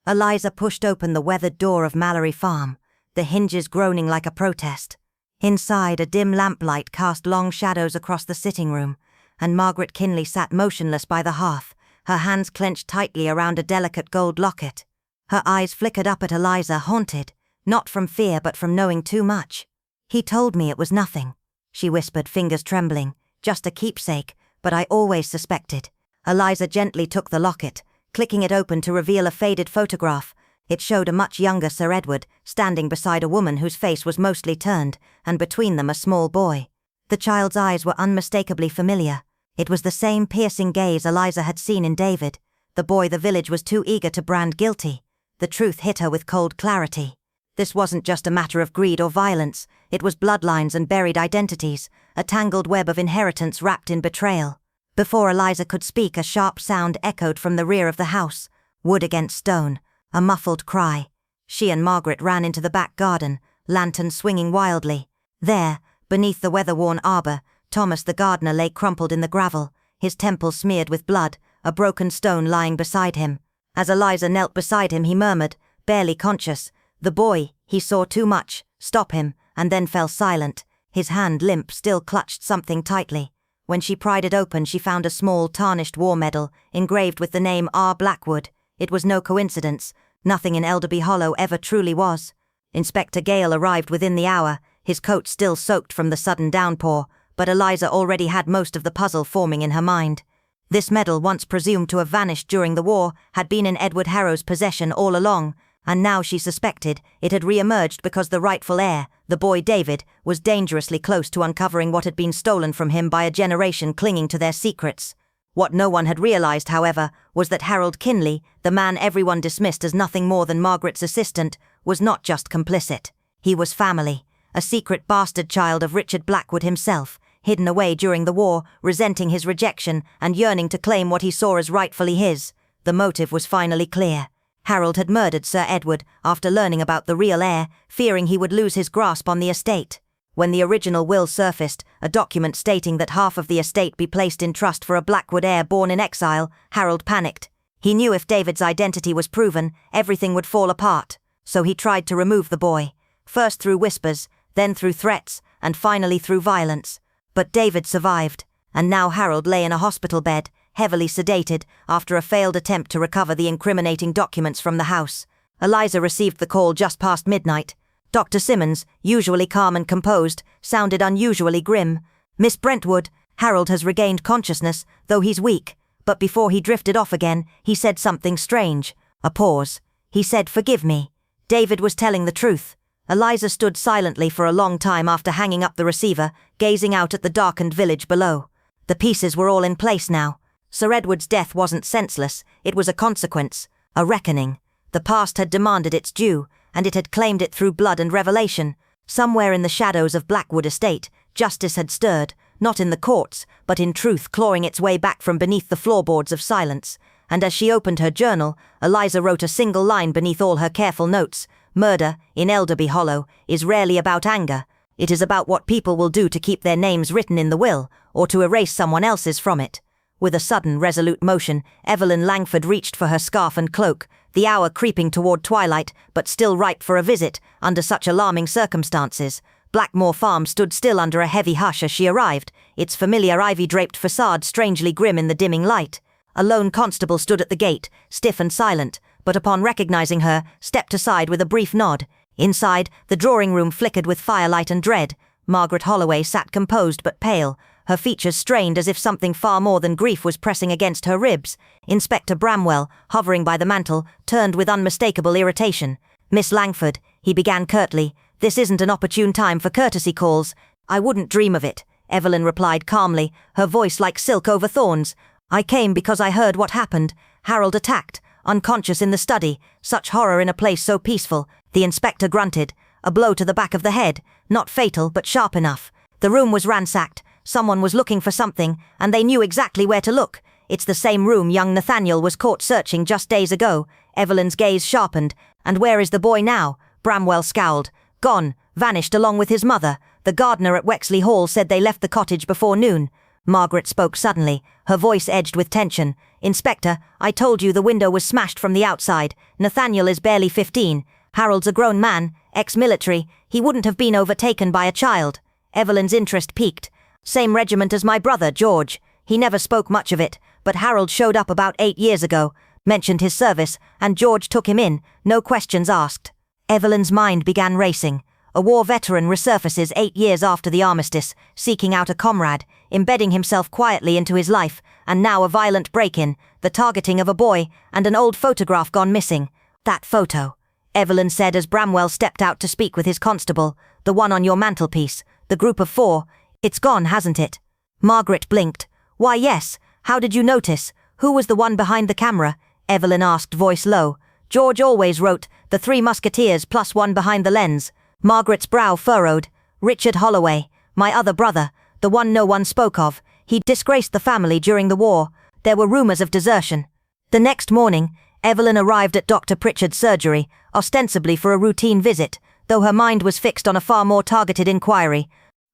Eliza pushed open the weathered door of Mallory Farm, the hinges groaning like a protest. Inside, a dim lamplight cast long shadows across the sitting room, and Margaret Kinley sat motionless by the hearth, her hands clenched tightly around a delicate gold locket. Her eyes flickered up at Eliza, haunted, not from fear but from knowing too much. "He told me it was nothing," she whispered, fingers trembling. "Just a keepsake, but I always suspected." Eliza gently took the locket, clicking it open to reveal a faded photograph. It showed a much younger Sir Edward, standing beside a woman whose face was mostly turned, and between them a small boy. The child's eyes were unmistakably familiar. It was the same piercing gaze Eliza had seen in David, the boy the village was too eager to brand guilty. The truth hit her with cold clarity. This wasn't just a matter of greed or violence, it was bloodlines and buried identities, a tangled web of inheritance wrapped in betrayal. Before Eliza could speak, a sharp sound echoed from the rear of the house, wood against stone, a muffled cry. She and Margaret ran into the back garden, lanterns swinging wildly. There, beneath the weather-worn arbor, Thomas the gardener lay crumpled in the gravel, his temples smeared with blood, a broken stone lying beside him. As Eliza knelt beside him, he murmured, barely conscious, "The boy, he saw too much, stop him," and then fell silent. His hand, limp, still clutched something tightly. When she pried it open, she found a small, tarnished war medal, engraved with the name R. Blackwood. It was no coincidence. Nothing in Elderby Hollow ever truly was. Inspector Gale arrived within the hour, his coat still soaked from the sudden downpour, but Eliza already had most of the puzzle forming in her mind. This medal, once presumed to have vanished during the war, had been in Edward Harrow's possession all along, and now she suspected it had re-emerged because the rightful heir, the boy David, was dangerously close to uncovering what had been stolen from him by a generation clinging to their secrets. What no one had realized, however, was that Harold Kinley, the man everyone dismissed as nothing more than Margaret's assistant, was not just complicit. He was family, a secret bastard child of Richard Blackwood himself, hidden away during the war, resenting his rejection and yearning to claim what he saw as rightfully his. The motive was finally clear. Harold had murdered Sir Edward after learning about the real heir, fearing he would lose his grasp on the estate. When the original will surfaced, a document stating that half of the estate be placed in trust for a Blackwood heir born in exile, Harold panicked. He knew if David's identity was proven, everything would fall apart, so he tried to remove the boy, first through whispers, then through threats, and finally through violence. But David survived, and now Harold lay in a hospital bed, heavily sedated, after a failed attempt to recover the incriminating documents from the house. Eliza received the call just past midnight. Dr. Simmons, usually calm and composed, sounded unusually grim. "Miss Brentwood, Harold has regained consciousness, though he's weak." But before he drifted off again, he said something strange. A pause. He said, "Forgive me." David was telling the truth. Eliza stood silently for a long time after hanging up the receiver, gazing out at the darkened village below. The pieces were all in place now. Sir Edward's death wasn't senseless, it was a consequence, a reckoning. The past had demanded its due, and it had claimed it through blood and revelation. Somewhere in the shadows of Blackwood Estate, justice had stirred, not in the courts, but in truth clawing its way back from beneath the floorboards of silence. And as she opened her journal, Eliza wrote a single line beneath all her careful notes. Murder, in Elderby Hollow, is rarely about anger. It is about what people will do to keep their names written in the will, or to erase someone else's from it. With a sudden, resolute motion, Evelyn Langford reached for her scarf and cloak, the hour creeping toward twilight, but still ripe for a visit, under such alarming circumstances. Blackmore Farm stood still under a heavy hush as she arrived, its familiar ivy-draped facade strangely grim in the dimming light. A lone constable stood at the gate, stiff and silent, but upon recognizing her, stepped aside with a brief nod. Inside, the drawing-room flickered with firelight and dread. Margaret Holloway sat composed but pale, her features strained as if something far more than grief was pressing against her ribs. Inspector Bramwell, hovering by the mantel, turned with unmistakable irritation. "Miss Langford," he began curtly, "this isn't an opportune time for courtesy calls." "I wouldn't dream of it," Evelyn replied calmly, her voice like silk over thorns. "I came because I heard what happened. Harold attacked, unconscious in the study. Such horror in a place so peaceful." The inspector grunted. A blow to the back of the head, not fatal but sharp enough. The room was ransacked. Someone was looking for something, and they knew exactly where to look. It's the same room young Nathaniel was caught searching just days ago. Evelyn's gaze sharpened. "And where is the boy now?" Bramwell scowled. "Gone, vanished along with his mother. The gardener at Wexley Hall said they left the cottage before noon." Margaret spoke suddenly, her voice edged with tension. "Inspector, I told you the window was smashed from the outside. Nathaniel is barely 15. Harold's a grown man, ex-military. He wouldn't have been overtaken by a child." Evelyn's interest piqued. "Same regiment as my brother, George. He never spoke much of it, but Harold showed up about 8 years ago, mentioned his service, and George took him in, no questions asked." Evelyn's mind began racing. A war veteran resurfaces 8 years after the armistice, seeking out a comrade, embedding himself quietly into his life, and now a violent break-in, the targeting of a boy, and an old photograph gone missing. "That photo," Evelyn said as Bramwell stepped out to speak with his constable. "The one on your mantelpiece, the group of 4. It's gone, hasn't it?" Margaret blinked. "Why, yes. How did you notice? Who was the one behind the camera?" Evelyn asked, voice low. "George always wrote, the 3 Musketeers plus one behind the lens." Margaret's brow furrowed. "Richard Holloway, my other brother, the one no one spoke of. He disgraced the family during the war. There were rumors of desertion." The next morning, Evelyn arrived at Dr. Pritchard's surgery, ostensibly for a routine visit, though her mind was fixed on a far more targeted inquiry.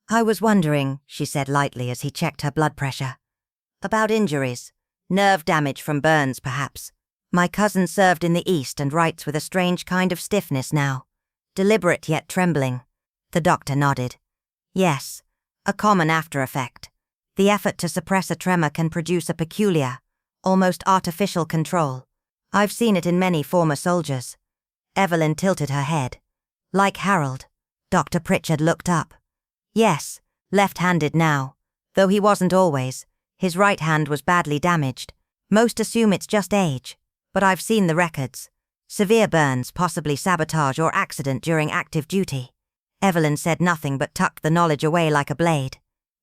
"I was wondering," she said lightly as he checked her blood pressure. "About injuries. Nerve damage from burns, perhaps. My cousin served in the East and writes with a strange kind of stiffness now. Deliberate yet trembling." The doctor nodded. "Yes, a common after-effect. The effort to suppress a tremor can produce a peculiar, almost artificial control. I've seen it in many former soldiers." Evelyn tilted her head. "Like Harold." Dr. Pritchard looked up. "Yes, left-handed now. Though he wasn't always. His right hand was badly damaged. Most assume it's just age. But I've seen the records. Severe burns, possibly sabotage or accident during active duty." Evelyn said nothing but tucked the knowledge away like a blade.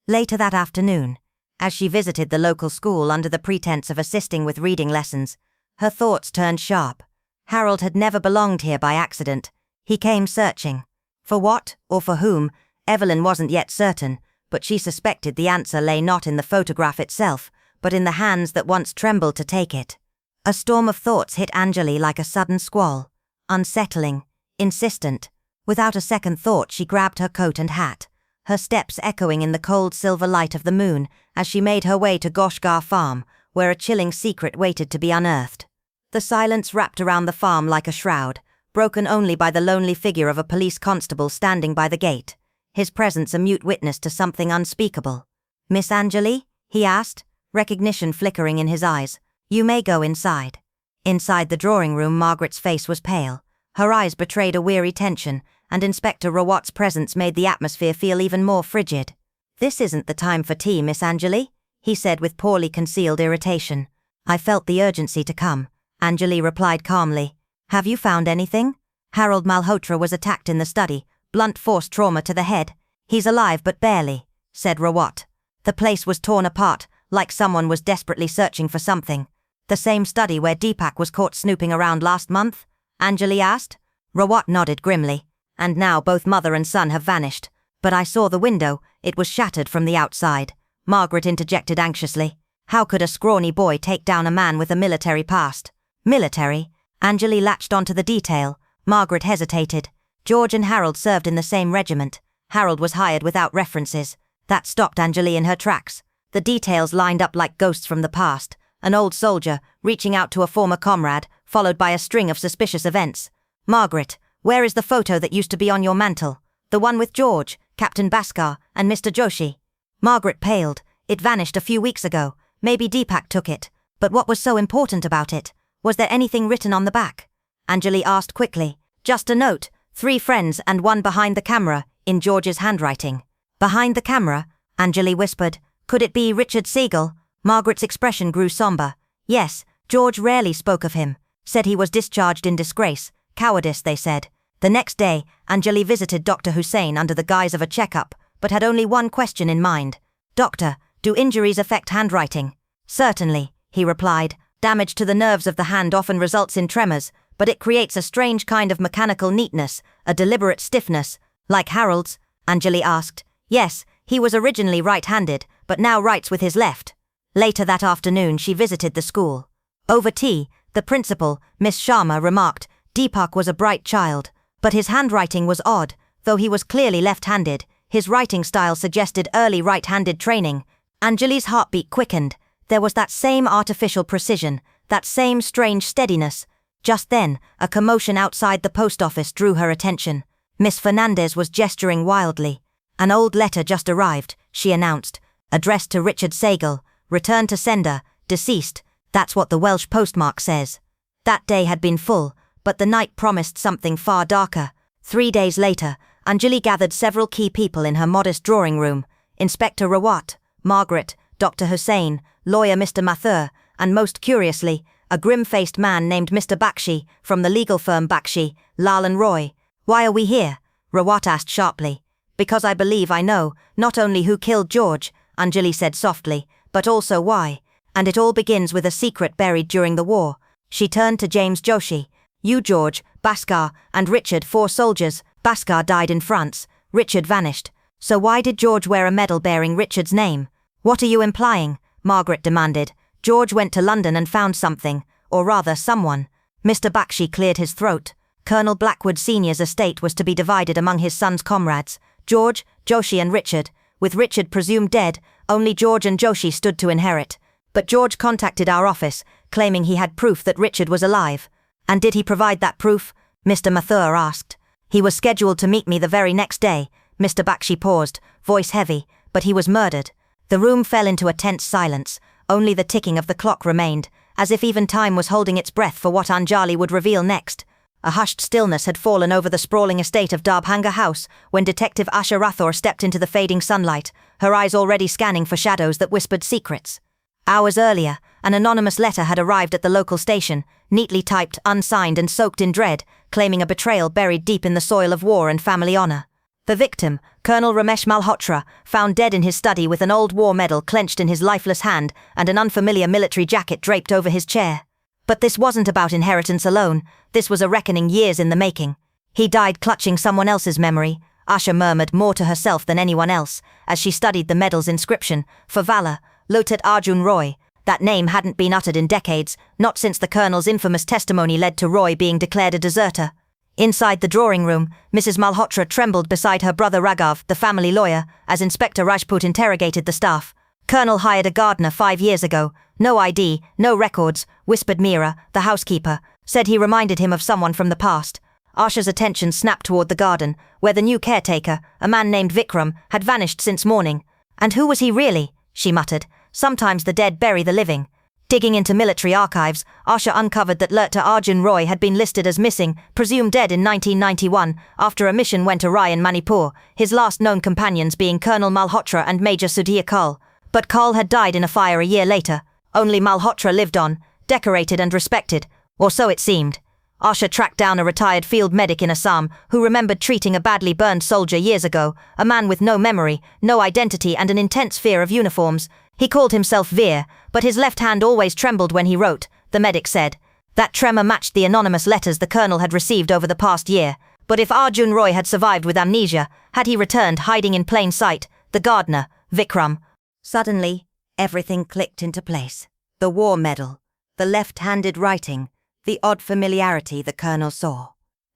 Later that afternoon, as she visited the local school under the pretense of assisting with reading lessons, her thoughts turned sharp. Harold had never belonged here by accident. He came searching. For what, or for whom, Evelyn wasn't yet certain, but she suspected the answer lay not in the photograph itself, but in the hands that once trembled to take it. A storm of thoughts hit Anjali like a sudden squall, unsettling, insistent. Without a second thought, she grabbed her coat and hat, her steps echoing in the cold silver light of the moon as she made her way to Goshgar Farm, where a chilling secret waited to be unearthed. The silence wrapped around the farm like a shroud, broken only by the lonely figure of a police constable standing by the gate, his presence a mute witness to something unspeakable. "Miss Anjali?" he asked, recognition flickering in his eyes. "You may go inside." Inside the drawing room, Margaret's face was pale. Her eyes betrayed a weary tension, and Inspector Rawat's presence made the atmosphere feel even more frigid. "This isn't the time for tea, Miss Anjali," he said with poorly concealed irritation. "I felt the urgency to come," Anjali replied calmly. "Have you found anything?" "Harold Malhotra was attacked in the study, blunt force trauma to the head. He's alive but barely," said Rawat. "The place was torn apart, like someone was desperately searching for something." "The same study where Deepak was caught snooping around last month?" Anjali asked. Rawat nodded grimly. And now both mother and son have vanished. But I saw the window, it was shattered from the outside. Margaret interjected anxiously. How could a scrawny boy take down a man with a military past? Military? Anjali latched onto the detail. Margaret hesitated. George and Harold served in the same regiment. Harold was hired without references. That stopped Anjali in her tracks. The details lined up like ghosts from the past. An old soldier, reaching out to a former comrade, followed by a string of suspicious events. Margaret, where is the photo that used to be on your mantel? The one with George, Captain Bhaskar, and Mr. Joshi. Margaret paled. It vanished a few weeks ago. Maybe Deepak took it. But what was so important about it? Was there anything written on the back? Anjali asked quickly. Just a note, 3 friends and 1 behind the camera, in George's handwriting. Behind the camera? Anjali whispered. Could it be Richard Siegel? Margaret's expression grew somber. Yes, George rarely spoke of him. Said he was discharged in disgrace. Cowardice, they said. The next day, Anjali visited Dr. Hussain under the guise of a checkup, but had only one question in mind. Doctor, do injuries affect handwriting? Certainly, he replied. Damage to the nerves of the hand often results in tremors, but it creates a strange kind of mechanical neatness, a deliberate stiffness. Like Harold's? Anjali asked. Yes, he was originally right-handed, but now writes with his left. Later that afternoon she visited the school. Over tea, the principal, Miss Sharma, remarked, Deepak was a bright child, but his handwriting was odd. Though he was clearly left-handed, his writing style suggested early right-handed training. Anjali's heartbeat quickened. There was that same artificial precision, that same strange steadiness. Just then, a commotion outside the post office drew her attention. Miss Fernandez was gesturing wildly. An old letter just arrived, she announced. Addressed to Richard Siegel, return to sender, deceased. That's what the Welsh postmark says. That day had been full, but the night promised something far darker. 3 days later, Anjali gathered several key people in her modest drawing room. Inspector Rawat, Margaret, Dr. Hussain, lawyer Mr. Mathur, and most curiously, a grim-faced man named Mr. Bakshi from the legal firm Bakshi, Lal and Roy. Why are we here? Rawat asked sharply. Because I believe I know, not only who killed George, Anjali said softly, but also why. And it all begins with a secret buried during the war. She turned to James Joshi. You, George, Bhaskar, and Richard, 4 soldiers. Bhaskar died in France. Richard vanished. So why did George wear a medal bearing Richard's name? What are you implying? Margaret demanded. George went to London and found something, or rather someone. Mr. Bakshi cleared his throat. Colonel Blackwood Sr.'s estate was to be divided among his son's comrades, George, Joshi and Richard. With Richard presumed dead, only George and Joshi stood to inherit. But George contacted our office, claiming he had proof that Richard was alive. And did he provide that proof? Mr. Mathur asked. He was scheduled to meet me the very next day. Mr. Bakshi paused, voice heavy, but he was murdered. The room fell into a tense silence. Only the ticking of the clock remained, as if even time was holding its breath for what Anjali would reveal next. A hushed stillness had fallen over the sprawling estate of Darbhanga House when Detective Asha Rathore stepped into the fading sunlight, her eyes already scanning for shadows that whispered secrets. Hours earlier, an anonymous letter had arrived at the local station, neatly typed, unsigned and soaked in dread, claiming a betrayal buried deep in the soil of war and family honor. The victim, Colonel Ramesh Malhotra, found dead in his study with an old war medal clenched in his lifeless hand and an unfamiliar military jacket draped over his chair. But this wasn't about inheritance alone. This was a reckoning years in the making. He died clutching someone else's memory, Asha murmured more to herself than anyone else, as she studied the medal's inscription, for valor, Lieutenant Arjun Roy. That name hadn't been uttered in decades, not since the colonel's infamous testimony led to Roy being declared a deserter. Inside the drawing room, Mrs. Malhotra trembled beside her brother Raghav, the family lawyer, as Inspector Rajput interrogated the staff. Colonel hired a gardener 5 years ago. No ID, no records, whispered Meera, the housekeeper, said he reminded him of someone from the past. Asha's attention snapped toward the garden, where the new caretaker, a man named Vikram, had vanished since morning. And who was he really? She muttered. Sometimes the dead bury the living. Digging into military archives, Asha uncovered that Lieutenant Arjun Roy had been listed as missing, presumed dead in 1991, after a mission went awry in Manipur, his last known companions being Colonel Malhotra and Major Sudhir Kaul. But Kaul had died in a fire a year later. Only Malhotra lived on, decorated and respected, or so it seemed. Asha tracked down a retired field medic in Assam who remembered treating a badly burned soldier years ago, a man with no memory, no identity and an intense fear of uniforms. He called himself Veer, but his left hand always trembled when he wrote, the medic said. That tremor matched the anonymous letters the colonel had received over the past year. But if Arjun Roy had survived with amnesia, had he returned hiding in plain sight, the gardener, Vikram? Suddenly, everything clicked into place. The war medal, the left-handed writing, the odd familiarity the colonel saw.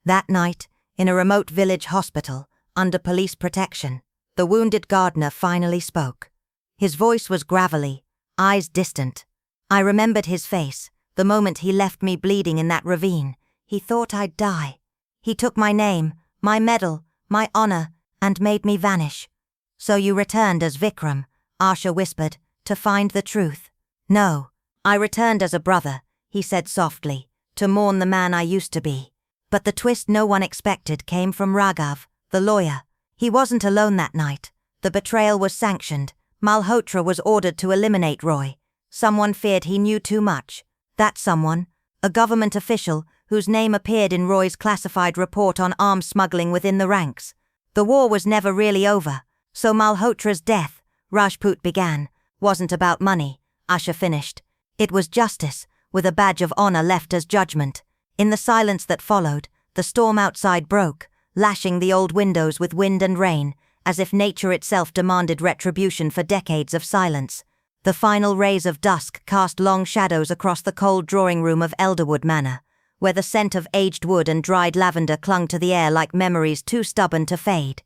That night, in a remote village hospital, under police protection, the wounded gardener finally spoke. His voice was gravelly, eyes distant. I remembered his face, the moment he left me bleeding in that ravine. He thought I'd die. He took my name, my medal, my honor, and made me vanish. So you returned as Vikram, Asha whispered, to find the truth. No, I returned as a brother, he said softly, to mourn the man I used to be. But the twist no one expected came from Raghav, the lawyer. He wasn't alone that night. The betrayal was sanctioned. Malhotra was ordered to eliminate Roy. Someone feared he knew too much. That someone, a government official whose name appeared in Roy's classified report on arms smuggling within the ranks. The war was never really over, so Malhotra's death, Rajput began, wasn't about money, Asha finished. It was justice, with a badge of honor left as judgment. In the silence that followed, the storm outside broke, lashing the old windows with wind and rain, as if nature itself demanded retribution for decades of silence. The final rays of dusk cast long shadows across the cold drawing room of Elderwood Manor, where the scent of aged wood and dried lavender clung to the air like memories too stubborn to fade.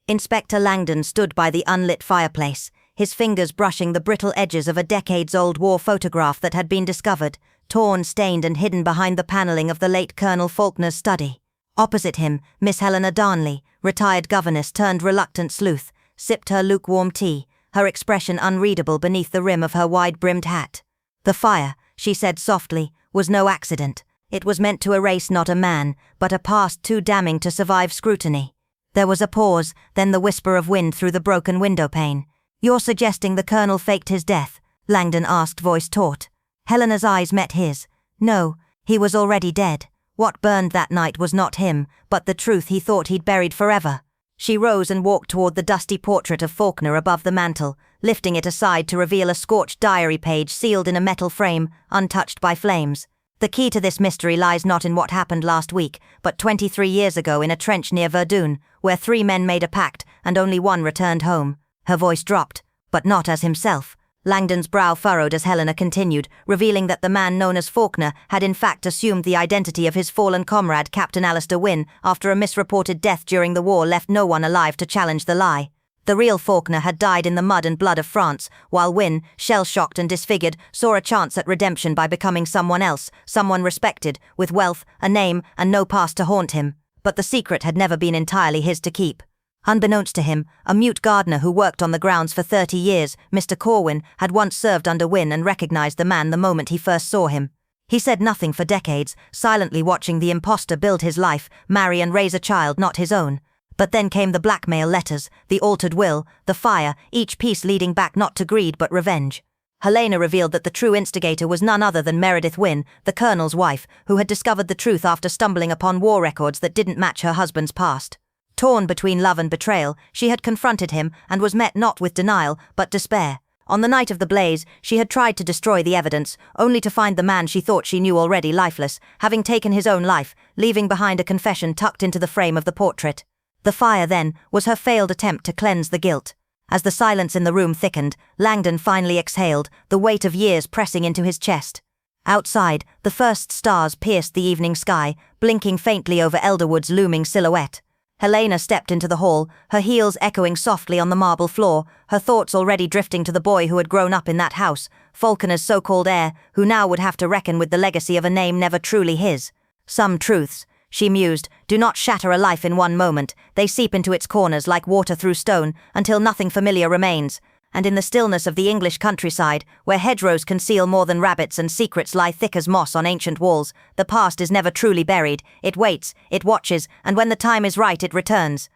Inspector Langdon stood by the unlit fireplace, his fingers brushing the brittle edges of a decades-old war photograph that had been discovered, torn, stained and hidden behind the panelling of the late Colonel Faulkner's study. Opposite him, Miss Helena Darnley, retired governess turned reluctant sleuth, sipped her lukewarm tea, her expression unreadable beneath the rim of her wide-brimmed hat. The fire, she said softly, was no accident. It was meant to erase not a man, but a past too damning to survive scrutiny. There was a pause, then the whisper of wind through the broken window pane. "You're suggesting the colonel faked his death?" Langdon asked, voice taut. Helena's eyes met his. No, he was already dead. What burned that night was not him, but the truth he thought he'd buried forever. She rose and walked toward the dusty portrait of Faulkner above the mantel, lifting it aside to reveal a scorched diary page sealed in a metal frame, untouched by flames. The key to this mystery lies not in what happened last week, but 23 years ago in a trench near Whodunit, where 3 men made a pact and only one returned home. Her voice dropped, but not as himself. Langdon's brow furrowed as Helena continued, revealing that the man known as Faulkner had in fact assumed the identity of his fallen comrade Captain Alistair Wynne after a misreported death during the war left no one alive to challenge the lie. The real Faulkner had died in the mud and blood of France, while Wynne, shell-shocked and disfigured, saw a chance at redemption by becoming someone else, someone respected, with wealth, a name, and no past to haunt him. But the secret had never been entirely his to keep. Unbeknownst to him, a mute gardener who worked on the grounds for 30 years, Mr. Corwin, had once served under Wynne and recognized the man the moment he first saw him. He said nothing for decades, silently watching the imposter build his life, marry and raise a child not his own. But then came the blackmail letters, the altered will, the fire, each piece leading back not to greed but revenge. Helena revealed that the true instigator was none other than Meredith Wynne, the colonel's wife, who had discovered the truth after stumbling upon war records that didn't match her husband's past. Torn between love and betrayal, she had confronted him and was met not with denial, but despair. On the night of the blaze, she had tried to destroy the evidence, only to find the man she thought she knew already lifeless, having taken his own life, leaving behind a confession tucked into the frame of the portrait. The fire, then, was her failed attempt to cleanse the guilt. As the silence in the room thickened, Langdon finally exhaled, the weight of years pressing into his chest. Outside, the first stars pierced the evening sky, blinking faintly over Elderwood's looming silhouette. Helena stepped into the hall, her heels echoing softly on the marble floor, her thoughts already drifting to the boy who had grown up in that house, Faulkner's so-called heir, who now would have to reckon with the legacy of a name never truly his. Some truths, she mused, do not shatter a life in one moment. They seep into its corners like water through stone, until nothing familiar remains. And in the stillness of the English countryside, where hedgerows conceal more than rabbits and secrets lie thick as moss on ancient walls, the past is never truly buried. It waits, it watches, and when the time is right it returns.